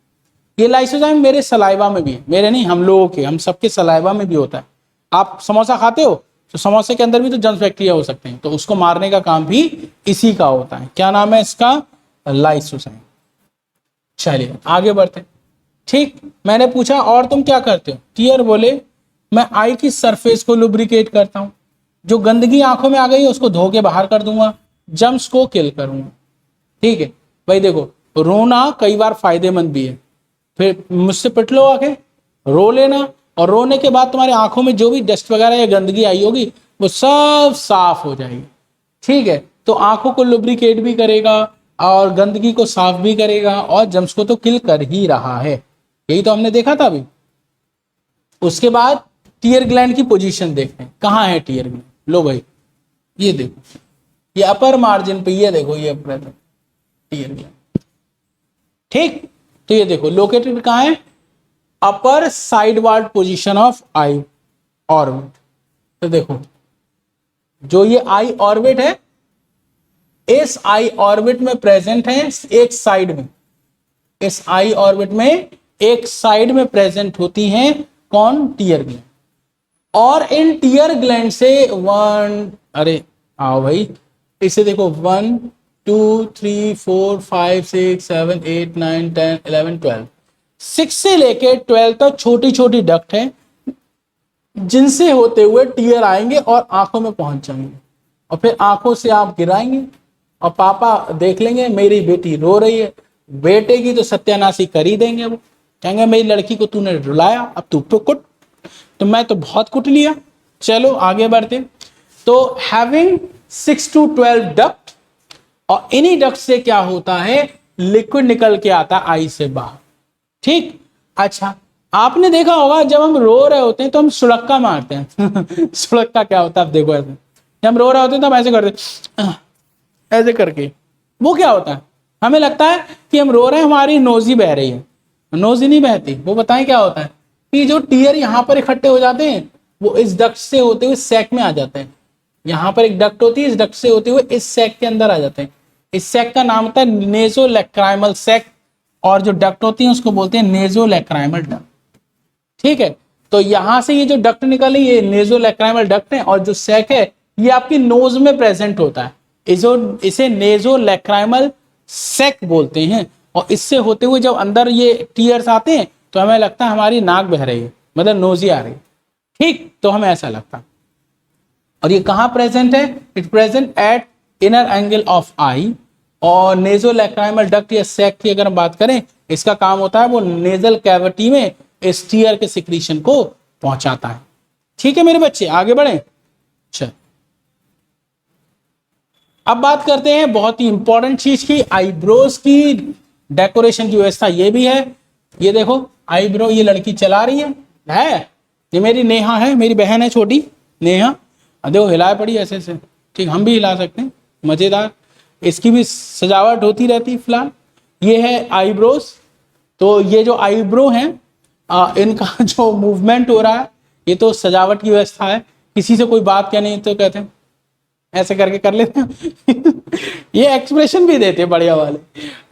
Speaker 1: ये लाइसोजाइम मेरे सलाइवा में भी है, मेरे नहीं हम लोगों के, हम सबके सलाइवा में भी होता है। आप समोसा खाते हो तो समोसे के अंदर भी तो जर्म्स बैक्टीरिया हो सकते हैं, तो उसको मारने का काम भी इसी का होता है। क्या नाम है इसका, लाइसोजाइम। चलिए आगे बढ़ते हैं, ठीक। मैंने पूछा और तुम क्या करते हो, टीयर बोले मैं आई की सरफेस को लुब्रिकेट करता हूं, जो गंदगी आंखों में आ गई उसको धो के बाहर कर दूंगा, जर्म्स को किल करूंगा, ठीक है। भाई देखो रोना कई बार फायदेमंद भी है, फिर मुझसे पिट लो आके, रो लेना, और रोने के बाद तुम्हारी आंखों में जो भी डस्ट वगैरह या गंदगी आई होगी वो सब साफ हो जाएगी, ठीक है। तो आंखों को लुब्रिकेट भी करेगा और गंदगी को साफ भी करेगा और जर्म्स को तो किल कर ही रहा है, यही तो हमने देखा था अभी। उसके बाद टीयर ग्लैंड की पोजीशन देखते हैं, कहाँ है टीयर ग्लैंड, लो भाई ये देखो, ये अपर मार्जिन पे, ये देखो ये टीयर ग्लैंड, ठीक। तो ये देखो लोकेटेड कहाँ है, अपर साइडवार्ड पोजीशन ऑफ आई ऑर्बिट। तो देखो जो ये आई ऑर्बिट है, इस आई ऑर्बिट में प्रेजेंट है एक साइड में, इस आई ऑर्बिट में एक साइड में प्रेजेंट होती हैं कौन, टीयर ग्लैंड। और इन टीयर ग्लैंड से अरे आओ भाई, इसे देखो 1 2 3 4 5 6 7 8 9 10 11 12, 6 से लेके 12 तक छोटी छोटी डक्ट है जिनसे होते हुए टीयर आएंगे और आंखों में पहुंच जाएंगे, और फिर आंखों से आप गिराएंगे और पापा देख लेंगे मेरी बेटी रो रही है, बेटे की तो सत्यानाशी कर ही देंगे, वो कहेंगे मेरी लड़की को तूने रुलाया, अब तू तो कुट, तो मैं तो बहुत कुट लिया। चलो आगे बढ़ते, तो हैविंग 6 to 12 डक्ट, और इन्हीं डक्ट से क्या होता है, लिक्विड निकल के आता है आई से बाहर, ठीक। अच्छा आपने देखा होगा जब हम रो रहे होते हैं तो हम सुड़क्का मारते हैं सुड़क्का क्या होता है, आप देखो ऐसे, जब हम रो रहे होते हैं तो हम ऐसे करते ऐसे करके, वो क्या होता है, हमें लगता है कि हम रो रहे हैं, हमारी नोजी बह रही है, नोजी नहीं बहती। वो बताएं क्या होता है कि जो टीयर यहाँ पर इकट्ठे हो जाते हैं वो इस डक्ट से होते हुए सैक में आ जाते हैं। यहाँ पर एक डक्ट होती है, इस डक्ट से होते हुए इस सैक के अंदर आ जाते हैं। इस सैक का नाम होता है नेजोलैक्राइमल सैक, और जो डक्ट होती है उसको बोलते हैं नेजोलैक्राइमल डक्ट। ठीक है, तो यहां से ये जो डक्ट निकली ये नेजोलैक्राइमल डक्ट है, और जो सैक है ये आपकी नोज में प्रेजेंट होता है, इसे नेजोलैक्राइमल सैक बोलते हैं। और इससे होते हुए जब अंदर ये टीयर्स आते हैं तो हमें लगता है हमारी नाक बह रही है, मतलब नोजी आ रही है। ठीक, तो हमें ऐसा लगता है। और ये कहां प्रेजेंट है? It present at inner angle of eye. और नेजोलैक्राइमल डक्ट या सैक की अगर हम बात करें, इसका काम होता है वो नेजल कैविटी में इस टीयर के सिक्रीशन को पहुंचाता है। ठीक है मेरे बच्चे, आगे बढ़े। चल अब बात करते हैं बहुत ही इंपॉर्टेंट चीज की, आईब्रोज की डेकोरेशन की व्यवस्था ये भी है। ये देखो आईब्रो ये लड़की चला रही है। ये मेरी नेहा है, मेरी बहन है छोटी नेहा। देखो हिलाए पड़ी ऐसे ऐसे, ठीक, हम भी हिला सकते हैं, मजेदार। इसकी भी सजावट होती रहती। फिलहाल ये है आईब्रोज। तो ये जो आईब्रो हैं इनका जो मूवमेंट हो रहा है ये तो सजावट की व्यवस्था है। किसी से कोई बात कहनी है तो कहते हैं ऐसे करके कर लेते हैं ये एक्सप्रेशन भी देते हैं बढ़िया वाले।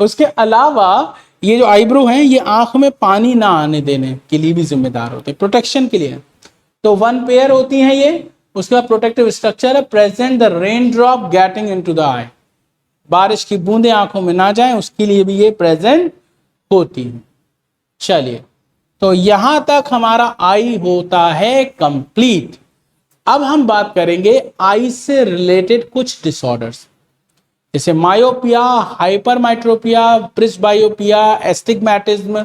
Speaker 1: उसके अलावा ये जो आईब्रो हैं ये आंख में पानी ना आने देने के लिए भी जिम्मेदार होते हैं, प्रोटेक्शन के लिए। तो वन पेयर होती हैं ये। उसके बाद प्रोटेक्टिव स्ट्रक्चर है, present the rain drop getting into the eye. बारिश की बूंदें आंखों में ना जाएं उसके लिए भी ये प्रेजेंट होती है। चलिए, तो यहां तक हमारा आई होता है कंप्लीट। अब हम बात करेंगे आई से रिलेटेड कुछ डिसऑर्डर्स, जैसे मायोपिया, हाइपरमेट्रोपिया, प्रिस्बायोपिया, एस्टिग्मैटिज्म।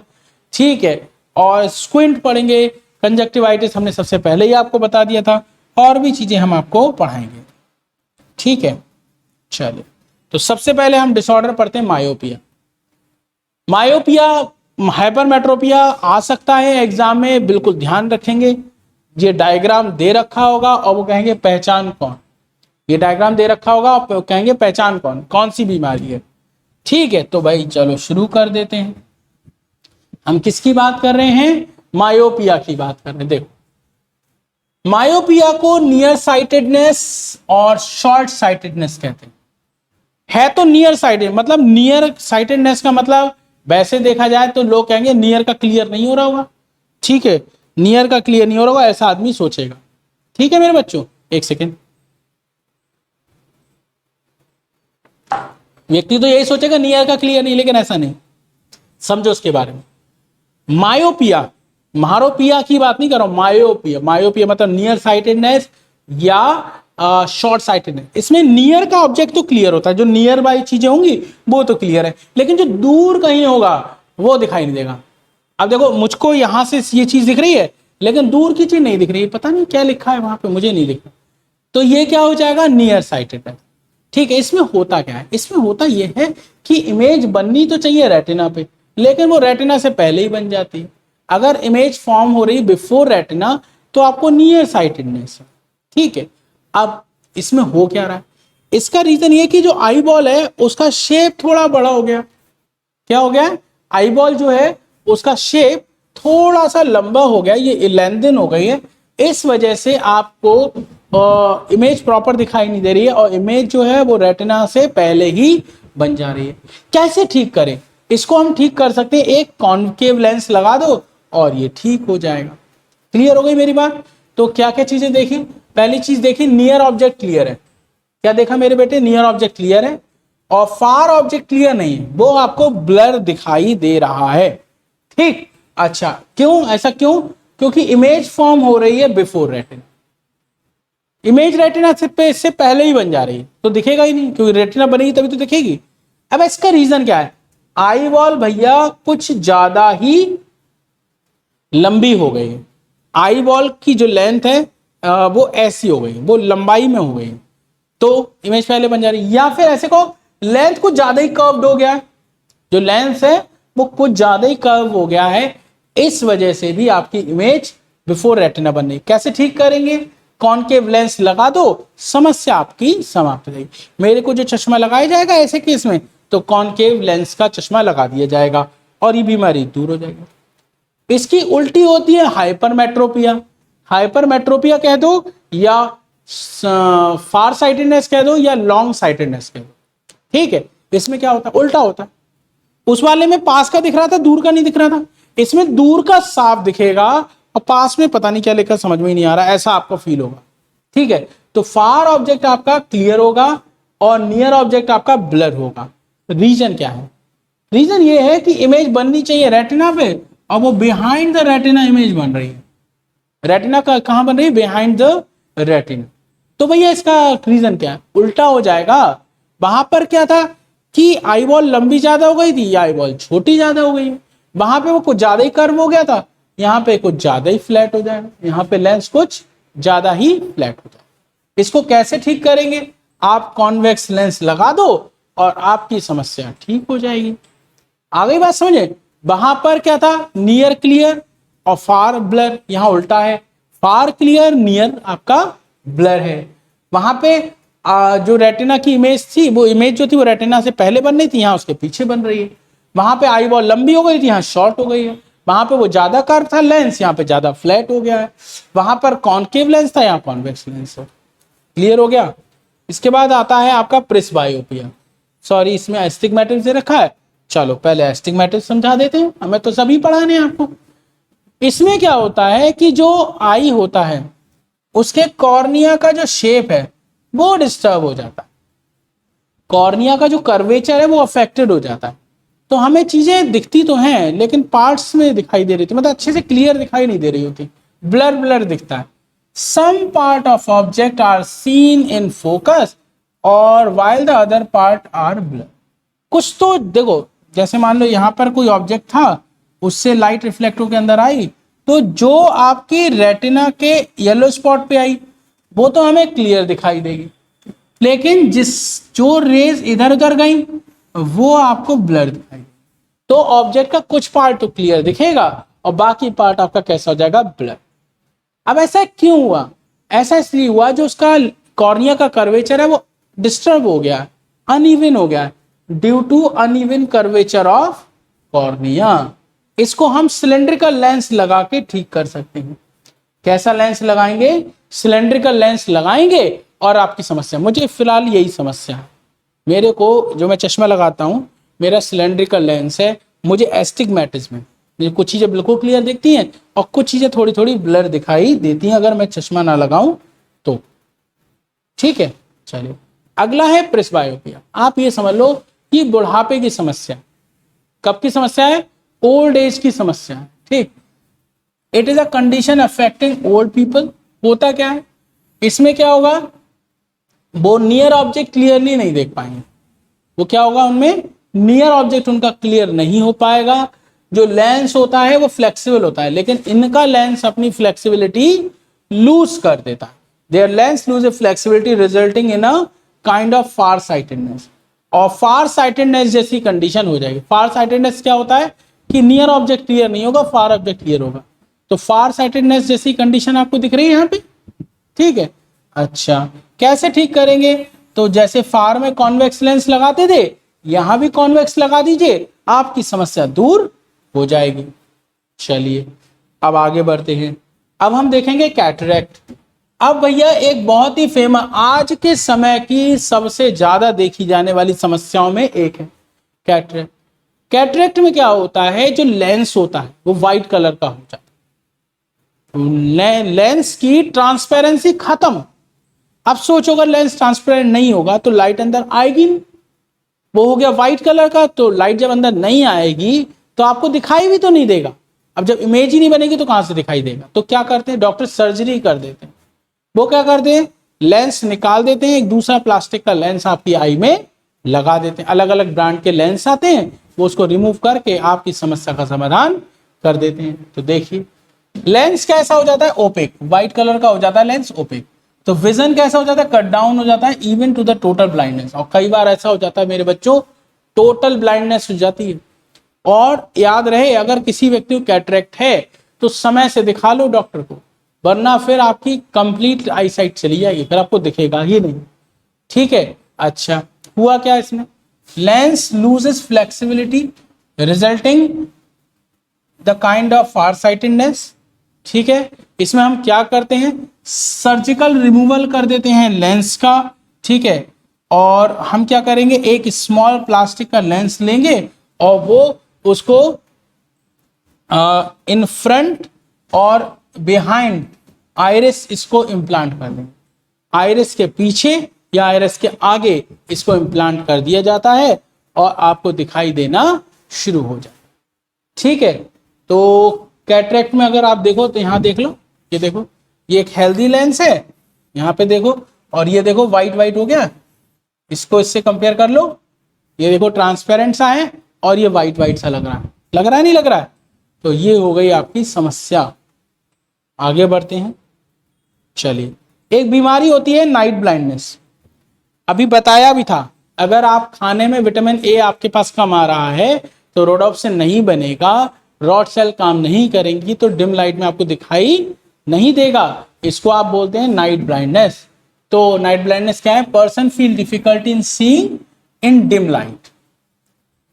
Speaker 1: ठीक है, और स्क्विंट पढ़ेंगे, कंजक्टिवाइटिस हमने सबसे पहले ही आपको बता दिया था, और भी चीजें हम आपको पढ़ाएंगे। ठीक है, चलिए, तो सबसे पहले हम डिसऑर्डर पढ़ते हैं मायोपिया। मायोपिया, हाइपरमेट्रोपिया आ सकता है एग्जाम में, बिल्कुल ध्यान रखेंगे। ये डायग्राम दे रखा होगा और वो कहेंगे पहचान कौन। ये डायग्राम दे रखा होगा और कहेंगे पहचान कौन, कौन सी बीमारी है। ठीक है, तो भाई चलो शुरू कर देते हैं। हम किसकी बात कर रहे हैं? मायोपिया की बात कर रहे हैं। देखो, मायोपिया को नियर साइटेडनेस और शॉर्ट साइटेडनेस कहते हैं। है तो नियर साइटेड, मतलब नियर साइटेडनेस का मतलब वैसे देखा जाए तो लोग कहेंगे नियर का क्लियर नहीं हो रहा होगा। ठीक है, नियर का क्लियर नहीं हो रहा होगा ऐसा आदमी सोचेगा। ठीक है मेरे बच्चों, एक सेकेंड। व्यक्ति तो यही सोचेगा नियर का क्लियर नहीं, लेकिन ऐसा नहीं, समझो उसके बारे में। मायोपिया, मारोपिया की बात नहीं कर रहा हूं, मायोपिया। मायोपिया मतलब नियर साइटेडनेस या शॉर्ट साइटेडनेस। इसमें नियर का ऑब्जेक्ट तो क्लियर होता है, जो नियर बाई चीजें होंगी वो तो क्लियर है, लेकिन जो दूर कहीं होगा वो दिखाई नहीं देगा। अब देखो, मुझको यहां से ये चीज दिख रही है लेकिन दूर की चीज नहीं दिख रही है, पता नहीं क्या लिखा है वहां पे, मुझे नहीं दिख रहा, तो ये क्या हो जाएगा? Near sightedness. ठीक है, इसमें होता क्या है? इसमें होता यह है कि इमेज बननी तो चाहिए रेटिना पे, लेकिन वो रेटिना से पहले ही बन जाती है। अगर इमेज फॉर्म हो रही बिफोर रेटिना तो आपको नियर साइटेडनेस है। ठीक है, अब इसमें हो क्या रहा है? इसका रीजन ये कि जो आई बॉल है उसका शेप थोड़ा बड़ा हो गया। क्या हो गया? आई बॉल जो है उसका शेप थोड़ा सा लंबा हो गया, ये लेंथन हो गई है। इस वजह से आपको इमेज प्रॉपर दिखाई नहीं दे रही है और इमेज जो है वो रेटिना से पहले ही बन जा रही है। कैसे ठीक करें इसको? हम ठीक कर सकते हैं, एक कॉन्केव लेंस लगा दो और ये ठीक हो जाएगा। क्लियर हो गई मेरी बात? तो क्या क्या चीजें देखी? पहली चीज देखी, नियर ऑब्जेक्ट क्लियर है। क्या देखा मेरे बेटे? नियर ऑब्जेक्ट क्लियर है और फार ऑब्जेक्ट क्लियर नहीं है, वो आपको ब्लर दिखाई दे रहा है। ठीक, अच्छा, क्यों ऐसा? क्यों? क्योंकि इमेज फॉर्म हो रही है बिफोर रेटिना। इमेज रेटिना से इससे पहले ही बन जा रही है तो दिखेगा ही नहीं, क्योंकि रेटिना बनेगी तभी तो दिखेगी। अब इसका रीजन क्या है? आई बॉल भैया कुछ ज्यादा ही लंबी हो गई है। आई बॉल की जो लेंथ है वो ऐसी हो गई, वो लंबाई में हो गई, तो इमेज पहले बन जा रही है। या फिर ऐसे को लेंथ कुछ ज्यादा ही कर्व्ड हो गया है, जो लेंस है वो कुछ ज्यादा ही कर्व हो गया है, इस वजह से भी आपकी इमेज बिफोर रेटिना बन रही। कैसे ठीक करेंगे? कॉनकेव लेंस लगा दो, समस्या आपकी समाप्त हो जाएगी। मेरे को जो चश्मा लगाया जाएगा ऐसे केस में तो कॉनकेव लेंस का चश्मा लगा दिया जाएगा और ये बीमारी दूर हो जाएगी। इसकी उल्टी होती है हाइपरमेट्रोपिया। हाइपरमेट्रोपिया कह दो या फार साइटेडनेस कह दो या लॉन्ग साइटेडनेस कह दो, ठीक है। इसमें क्या होता है, उल्टा होता है। उस वाले में पास का दिख रहा था, दूर का नहीं दिख रहा था। इसमें दूर का साफ दिखेगा और पास में पता नहीं क्या लिखा, समझ में ही नहीं आ रहा, ऐसा आपको फील होगा, ठीक है। तो फार ऑब्जेक्ट आपका क्लियर होगा और नियर ऑब्जेक्ट आपका ब्लर होगा। रीजन क्या है? रीजन ये है कि इमेज बननी चाहिए रेटिना पे और वो बिहाइंड द रेटिना इमेज बन रही है। रेटिना का कहां बन रही है? Behind the retina. तो भैया इसका रीजन क्या है? उल्टा हो जाएगा। वहां पर क्या था कि आई बॉल लंबी ज्यादा हो गई थी या आई बॉल छोटी ज्यादा हो गई है। वहां पे वो कुछ ज्यादा ही कर्व हो गया था, यहाँ पे कुछ ज्यादा ही फ्लैट हो जाएगा, यहाँ पे लेंस कुछ ज्यादा ही फ्लैट हो जाएगा। इसको कैसे ठीक करेंगे? आप कॉन्वेक्स लेंस लगा दो और आपकी समस्या ठीक हो जाएगी। आ गई बात समझे? वहां पर क्या था? नियर क्लियर और फार ब्लर। यहाँ उल्टा है, फार क्लियर नियर आपका ब्लर है। वहां पे जो रेटिना की इमेज थी, वो इमेज जो थी वो रेटिना से पहले बन रही थी, यहाँ उसके पीछे बन रही है। वहां पे आई बॉल लंबी हो गई थी, यहाँ शॉर्ट हो गई है। वहां पे वो ज्यादा कर्व था लेंस, यहाँ पे ज्यादा फ्लैट हो गया है। वहां पर कॉनकेव लेंस था, यहाँ कॉन्वेक्स लेंस है। क्लियर हो गया? इसके बाद आता है आपका प्रेसबायोपिया। सॉरी, इसमें एस्टिग्मेटिस दे रखा है। चलो पहले एस्टिग्मेटिस समझा देते हैं, हमें तो सभी पढ़ाने हैं आपको। इसमें क्या होता है कि जो आई होता है उसके कॉर्निया का जो शेप है वो डिस्टर्ब हो जाता है। कॉर्निया का जो कर्वेचर है वो अफेक्टेड हो जाता है। तो हमें चीजें दिखती तो हैं लेकिन पार्ट्स में दिखाई दे रही थी, मतलब अच्छे से क्लियर दिखाई नहीं दे रही होती, ब्लर ब्लर दिखता है। Some part of object are seen in focus और while the other part are blur. कुछ तो देखो, जैसे मान लो यहाँ पर कोई ऑब्जेक्ट था, उससे लाइट रिफ्लेक्ट होकर अंदर आई, तो जो आपकी रेटिना के येलो स्पॉट पे आई वो तो हमें क्लियर दिखाई देगी, लेकिन जो रेज इधर उधर गई वो आपको ब्लर दिखाई। तो ऑब्जेक्ट का कुछ पार्ट तो क्लियर दिखेगा और बाकी पार्ट आपका कैसा हो जाएगा? ब्लर। अब ऐसा क्यों हुआ? ऐसा इसलिए हुआ जो उसका कॉर्निया का कर्वेचर है वो डिस्टर्ब हो गया, अनइवन हो गया, due to uneven curvature of cornea. इसको हम सिलेंड्रिकल लेंस लगा के ठीक कर सकते हैं। कैसा लेंस लगाएंगे? सिलेंड्रिकल लेंस लगाएंगे और आपकी समस्या, मुझे फिलहाल यही समस्या है, मेरे को जो मैं चश्मा लगाता हूं मेरा सिलेंड्रिकल लेंस है, मुझे एस्टिग्मेटिज्म है, मुझे कुछ चीजें बिल्कुल क्लियर दिखती हैं और कुछ चीजें थोड़ी थोड़ी ब्लर दिखाई देती हैं अगर मैं चश्मा ना लगाऊं तो, ठीक है। चलिए अगला है प्रेसबायोपिया। आप ये समझ लो कि बुढ़ापे की समस्या। कब की समस्या है? ओल्ड एज की समस्या है, ठीक। It is a condition affecting old people. होता क्या है इसमें? क्या होगा? वो नियर ऑब्जेक्ट क्लियरली नहीं देख पाएंगे। वो क्या होगा? उनमें नियर ऑब्जेक्ट उनका क्लियर नहीं हो पाएगा। जो लेंस होता है वो फ्लेक्सिबल होता है, लेकिन इनका लेंस अपनी फ्लेक्सिबिलिटी लूज कर देता है। Their lens lose flexibility resulting in a kind of far sightedness. और फार साइटेडनेस जैसी कंडीशन हो जाएगी। फार साइटेडनेस क्या होता है कि नियर ऑब्जेक्ट क्लियर नहीं होगा, फार ऑब्जेक्ट क्लियर होगा। तो फार साइटेडनेस जैसी कंडीशन आपको दिख रही है यहाँ पे, ठीक है। अच्छा, कैसे ठीक करेंगे? तो जैसे फार में कॉन्वेक्स लेंस लगाते थे, यहां भी कॉन्वेक्स लगा दीजिए, आपकी समस्या दूर हो जाएगी। चलिए अब आगे बढ़ते हैं। अब हम देखेंगे कैटरेक्ट। अब भैया एक बहुत ही फेमस, आज के समय की सबसे ज्यादा देखी जाने वाली समस्याओं में एक है कैटरेक्ट। कैटरेक्ट में क्या होता है? जो लेंस होता है वो व्हाइट कलर का हो जाता है, लेंस की ट्रांसपेरेंसी खत्म। अब सोचो अगर लेंस ट्रांसपेरेंट नहीं होगा तो लाइट अंदर आएगी नहीं। वो हो गया व्हाइट कलर का, तो लाइट जब अंदर नहीं आएगी तो आपको दिखाई भी तो नहीं देगा। अब जब इमेज ही नहीं बनेगी तो कहां से दिखाई देगा? तो क्या करते हैं डॉक्टर? सर्जरी कर देते हैं। वो क्या करते हैं? लेंस निकाल देते हैं, एक दूसरा प्लास्टिक का लेंस आपकी आई में लगा देते हैं। अलग अलग ब्रांड के लेंस आते हैं, वो उसको रिमूव करके आपकी समस्या का समाधान कर देते हैं। तो देखिए लेंस कैसा हो जाता है? ओपेक, व्हाइट कलर का हो जाता है लेंस, ओपेक। तो विजन कैसा हो जाता है? कट डाउन हो जाता है, even to the total blindness. और कई बार ऐसा हो जाता है मेरे बच्चों, टोटल ब्लाइंडनेस हो जाती है। और याद रहे अगर किसी व्यक्ति को कैटरेक्ट है तो समय से दिखा लो डॉक्टर को, वरना फिर आपकी कंप्लीट आईसाइट चली जाएगी, फिर आपको दिखेगा ही नहीं, ठीक है। अच्छा, हुआ क्या इसमें? Lens loses flexibility resulting the kind of farsightedness. ठीक है, इसमें हम क्या करते हैं, सर्जिकल रिमूवल कर देते हैं लेंस का। ठीक है, और हम क्या करेंगे, एक स्मॉल प्लास्टिक का लेंस लेंगे और वो उसको इन फ्रंट और बिहाइंड आइरिस इसको इम्प्लांट कर देंगे। आइरिस के पीछे या आइरिस के आगे इसको इम्प्लांट कर दिया जाता है और आपको दिखाई देना शुरू हो जाए। ठीक है, तो कैटरेक्ट में अगर आप देखो तो यहां देख लो, ये देखो, ये एक हेल्दी लेंस है, यहां पे देखो, और ये देखो वाइट वाइट हो गया, इसको इससे कंपेयर कर लो, ये देखो ट्रांसपेरेंट सा है और ये वाइट वाइट सा लग रहा है, लग रहा है नहीं लग रहा है, तो ये हो गई आपकी समस्या। आगे बढ़ते हैं, चलिए। एक बीमारी होती है नाइट ब्लाइंडनेस, अभी बताया भी था, अगर आप खाने में विटामिन ए आपके पास कम आ रहा है तो रोडोप्सिन नहीं बनेगा, रॉड सेल काम नहीं करेंगी, तो डिम लाइट में आपको दिखाई नहीं देगा, इसको आप बोलते हैं नाइट ब्लाइंडनेस। तो नाइट ब्लाइंडनेस क्या है, person feel difficulty in seeing in dim light.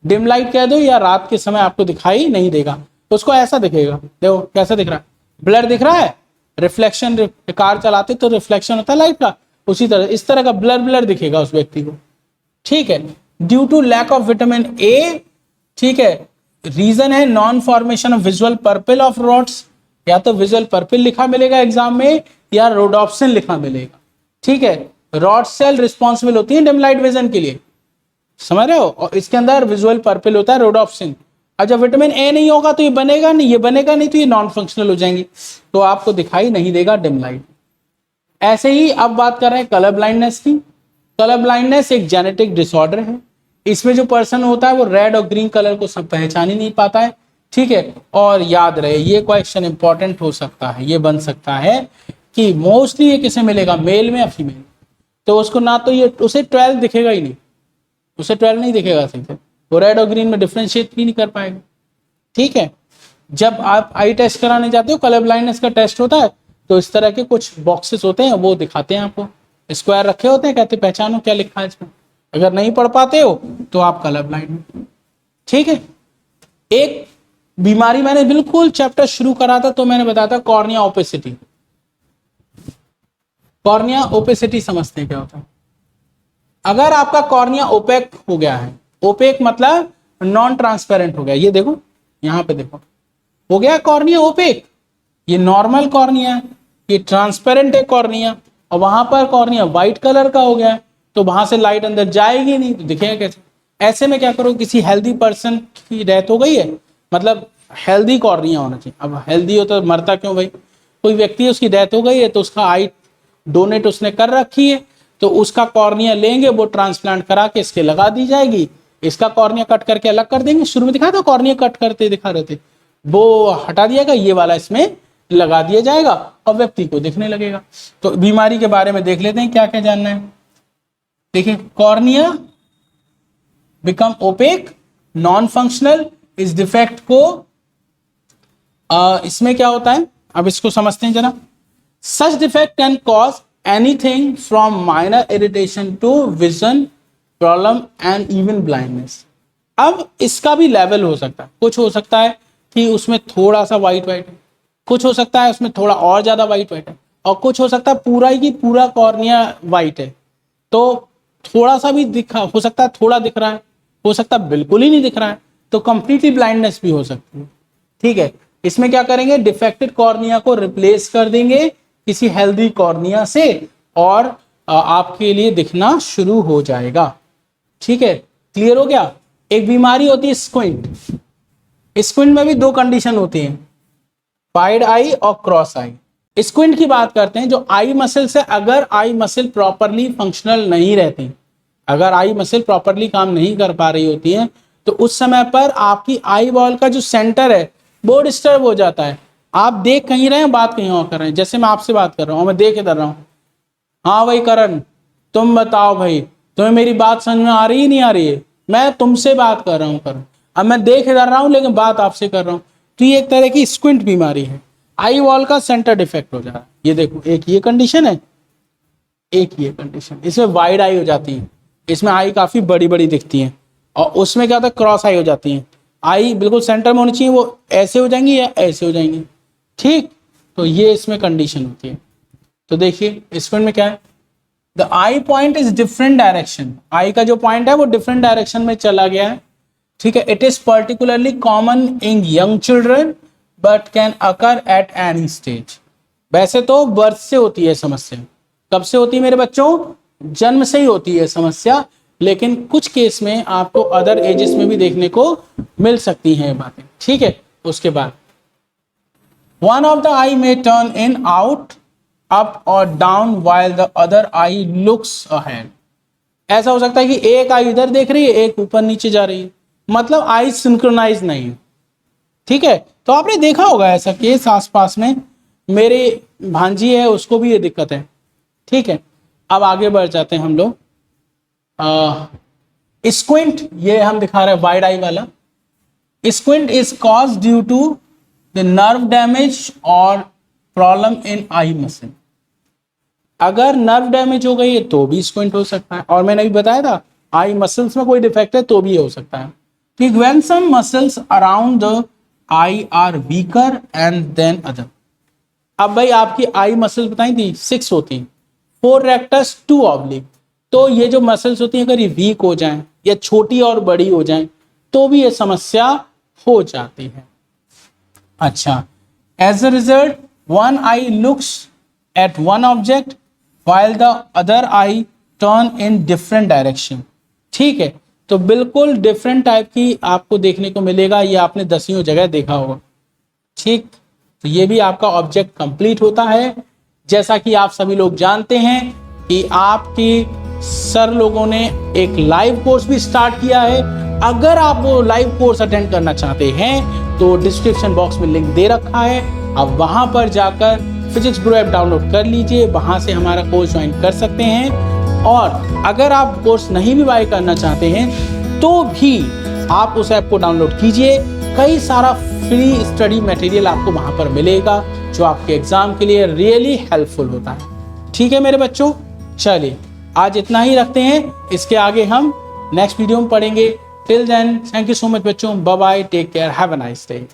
Speaker 1: Dim light कह दो या रात के समय आपको दिखाई नहीं देगा, तो उसको ऐसा दिखेगा, देखो कैसा दिख रहा है, ब्लर दिख रहा है, रिफ्लेक्शन, कार चलाते तो रिफ्लेक्शन होता है लाइट का, उसी तरह इस तरह का ब्लर ब्लर दिखेगा उस व्यक्ति को। ठीक है, due to lack of vitamin A. ठीक है, रीजन है non formation of visual purple of rods, या तो विजुअल पर्पल लिखा मिलेगा एग्जाम में या रोडोप्सिन लिखा मिलेगा। ठीक है, रॉड सेल रिस्पॉन्सिबल होती है डिम लाइट विजन के लिए, समझ रहे हो, और इसके अंदर विजुअल पर्पल होता है रोडोप्सिन। और जब विटामिन ए नहीं होगा तो ये बनेगा नहीं, ये बनेगा नहीं तो ये नॉन फंक्शनल हो जाएंगी, तो आपको दिखाई नहीं देगा डिम लाइट। ऐसे ही अब बात कर रहे हैं कलर ब्लाइंडनेस की। कलर ब्लाइंडनेस एक जेनेटिक डिसऑर्डर है, इसमें जो पर्सन होता है वो रेड और ग्रीन कलर को सब पहचान ही नहीं पाता है। ठीक है, और याद रहे ये क्वेश्चन इंपॉर्टेंट हो सकता है, ये बन सकता है कि मोस्टली ये किसे मिलेगा, मेल में या फीमेल, तो उसको ना तो ये उसे 12 दिखेगा ही नहीं, उसे 12 नहीं दिखेगा सही से, वो रेड और ग्रीन में डिफ्रेंशिएट भी नहीं कर पाएगा। ठीक है, जब आप आई टेस्ट कराने जाते हो, कलर ब्लाइंडनेस का टेस्ट होता है, तो इस तरह के कुछ बॉक्सेस होते हैं, वो दिखाते हैं आपको, स्क्वायर रखे होते हैं, कहते पहचानो क्या लिखा है इसमें, अगर नहीं पढ़ पाते हो तो आप कलर ब्लाइंड। ठीक है, एक बीमारी मैंने बिल्कुल चैप्टर शुरू करा था तो मैंने बताया था कॉर्निया ओपेसिटी। कॉर्निया ओपेसिटी समझते हैं क्या होता है, अगर आपका कॉर्निया ओपेक हो गया है, ओपेक मतलब नॉन ट्रांसपेरेंट हो गया, ये देखो यहां पे देखो हो गया कॉर्निया ओपेक, ये नॉर्मल कॉर्निया है, ये ट्रांसपेरेंट है कॉर्निया, और वहां पर कॉर्निया व्हाइट कलर का हो गया है, तो वहां से लाइट अंदर जाएगी नहीं, तो दिखेगा कैसे। ऐसे में क्या करो, किसी हेल्दी पर्सन की डेथ हो गई है, मतलब हेल्दी कॉर्निया होना चाहिए, अब हेल्दी हो तो मरता क्यों भाई, कोई व्यक्ति उसकी डेथ हो गई है तो उसका आई डोनेट उसने कर रखी है, तो उसका कॉर्निया लेंगे, वो ट्रांसप्लांट करा के इसके लगा दी जाएगी, इसका कॉर्निया कट करके अलग कर देंगे, शुरू में दिखा था कॉर्निया कट करते दिखा रहे थे, वो हटा दिएगा, ये वाला इसमें लगा दिया जाएगा और व्यक्ति को दिखने लगेगा। तो बीमारी के बारे में देख लेते हैं क्या क्या जानना है। देखिए, cornea become opaque, non functional, इस डिफेक्ट को इसमें क्या होता है, अब इसको समझते हैं जरा। Such defect can cause anything from minor irritation to vision problem and even blindness. अब इसका भी लेवल हो सकता है, कुछ हो सकता है कि उसमें थोड़ा सा व्हाइट व्हाइट है, कुछ हो सकता है उसमें थोड़ा और ज्यादा व्हाइट व्हाइट है, और कुछ हो सकता है पूरा ही पूरा कॉर्निया व्हाइट है, तो थोड़ा सा भी दिखा हो सकता है, थोड़ा दिख रहा है, हो सकता है बिल्कुल ही नहीं दिख रहा है, तो कंप्लीटली ब्लाइंडनेस भी हो सकती है। ठीक है, इसमें क्या करेंगे, डिफेक्टेड कॉर्निया को रिप्लेस कर देंगे किसी हेल्दी कॉर्निया से, और आपके लिए दिखना शुरू हो जाएगा। ठीक है, क्लियर हो गया। एक बीमारी होती है स्क्विंट, स्क्विंट में भी दो कंडीशन होती हैं, वाइड आई और क्रॉस आई। स्क्विंट की बात करते हैं, जो आई मसल से अगर आई मसल प्रॉपरली फंक्शनल नहीं रहती, अगर आई मसल प्रॉपरली काम नहीं कर पा रही होती है, तो उस समय पर आपकी आई बॉल का जो सेंटर है वो डिस्टर्ब हो जाता है। आप देख कहीं रहे हैं, बात कहीं और कर रहे हैं, जैसे मैं आपसे बात कर रहा हूं, मैं देख इधर रहा हूं, हाँ भाई करण तुम बताओ भाई, तुम्हें मेरी बात समझ में आ रही नहीं आ रही है, मैं तुमसे बात कर रहा हूं करण, अब मैं देख इधर रहा हूं लेकिन बात आपसे कर रहा हूं, तो ये एक तरह की स्क्विंट बीमारी है, आई वॉल का सेंटर डिफेक्ट हो जा रहा है। ये देखो, एक ये कंडीशन है, एक ये कंडीशन, इसमें वाइड आई हो जाती है, इसमें आई काफी बड़ी बड़ी दिखती है, और उसमें क्या होता है, क्रॉस आई हो जाती है। आई बिल्कुल सेंटर में होनी चाहिए, वो ऐसे हो जाएंगी या ऐसे हो जाएंगी, ठीक। तो ये इसमें कंडीशन होती है। तो देखिए इसमें में क्या है, the eye point is different direction, eye का जो पॉइंट है वो डिफरेंट डायरेक्शन में चला गया है, ठीक है। It is particularly common in young children but can occur at any stage. वैसे तो बर्थ से होती है समस्या, कब से होती है मेरे बच्चों, जन्म से ही होती है समस्या, लेकिन कुछ केस में आपको अदर एजेस में भी देखने को मिल सकती हैं ये बातें, ठीक है। उसके बाद वन ऑफ द आई में टर्न इन आउट अप और down while the other I looks ahead. ऐसा हो सकता है कि एक आई इधर देख रही है, एक ऊपर नीचे जा रही है, मतलब आई सिंक्रोनाइज नहीं है, ठीक है। तो आपने देखा होगा ऐसा केस आसपास में, मेरे भांजी है उसको भी ये दिक्कत है, ठीक है। अब आगे बढ़ जाते हैं हम लोग। स्क्विंट, ये हम दिखा रहे हैं वाइड आई वाला। Squint is cause due to the nerve damage और प्रॉब्लम इन आई मसल। अगर नर्व डैमेज हो गई है तो भी स्क्विंट हो सकता है, और मैंने अभी बताया था आई मसल्स में कोई डिफेक्ट है तो भी हो सकता है। ठीक, when some muscles around the eye are weaker and than other. अब भाई आपकी आई मसल बताई थी 6 होती, 4 रेक्टस 2 ऑब्लिक। तो ये जो मसल्स होती हैं अगर ये वीक हो जाएं या छोटी और बड़ी हो जाएं तो भी ये समस्या हो जाती है। अच्छा, as a result one eye looks at one object while the other eye turn in different direction। ठीक है, तो बिल्कुल डिफरेंट टाइप की आपको देखने को मिलेगा, ये आपने 10वीं जगह देखा होगा, ठीक। तो ये भी आपका ऑब्जेक्ट कंप्लीट होता है। जैसा कि आप सभी लोग जानते हैं कि आपकी सर लोगों ने एक लाइव कोर्स भी स्टार्ट किया है। अगर आप वो लाइव कोर्स अटेंड करना चाहते हैं तो डिस्क्रिप्शन बॉक्स में लिंक दे रखा है, आप वहां पर जाकर फिजिक्स ब्रो ऐप डाउनलोड कर लीजिए, वहां से हमारा कोर्स ज्वाइन कर सकते हैं। और अगर आप कोर्स नहीं भी बाय करना चाहते हैं तो भी आप उस ऐप को डाउनलोड कीजिए, कई सारा फ्री स्टडी मटेरियल आपको वहां पर मिलेगा जो आपके एग्जाम के लिए रियली हेल्पफुल होता है। ठीक है मेरे बच्चों, चलिए आज इतना ही रखते हैं, इसके आगे हम नेक्स्ट वीडियो में पढ़ेंगे। Till then thank you so much बच्चों, bye bye, take care, have a nice day.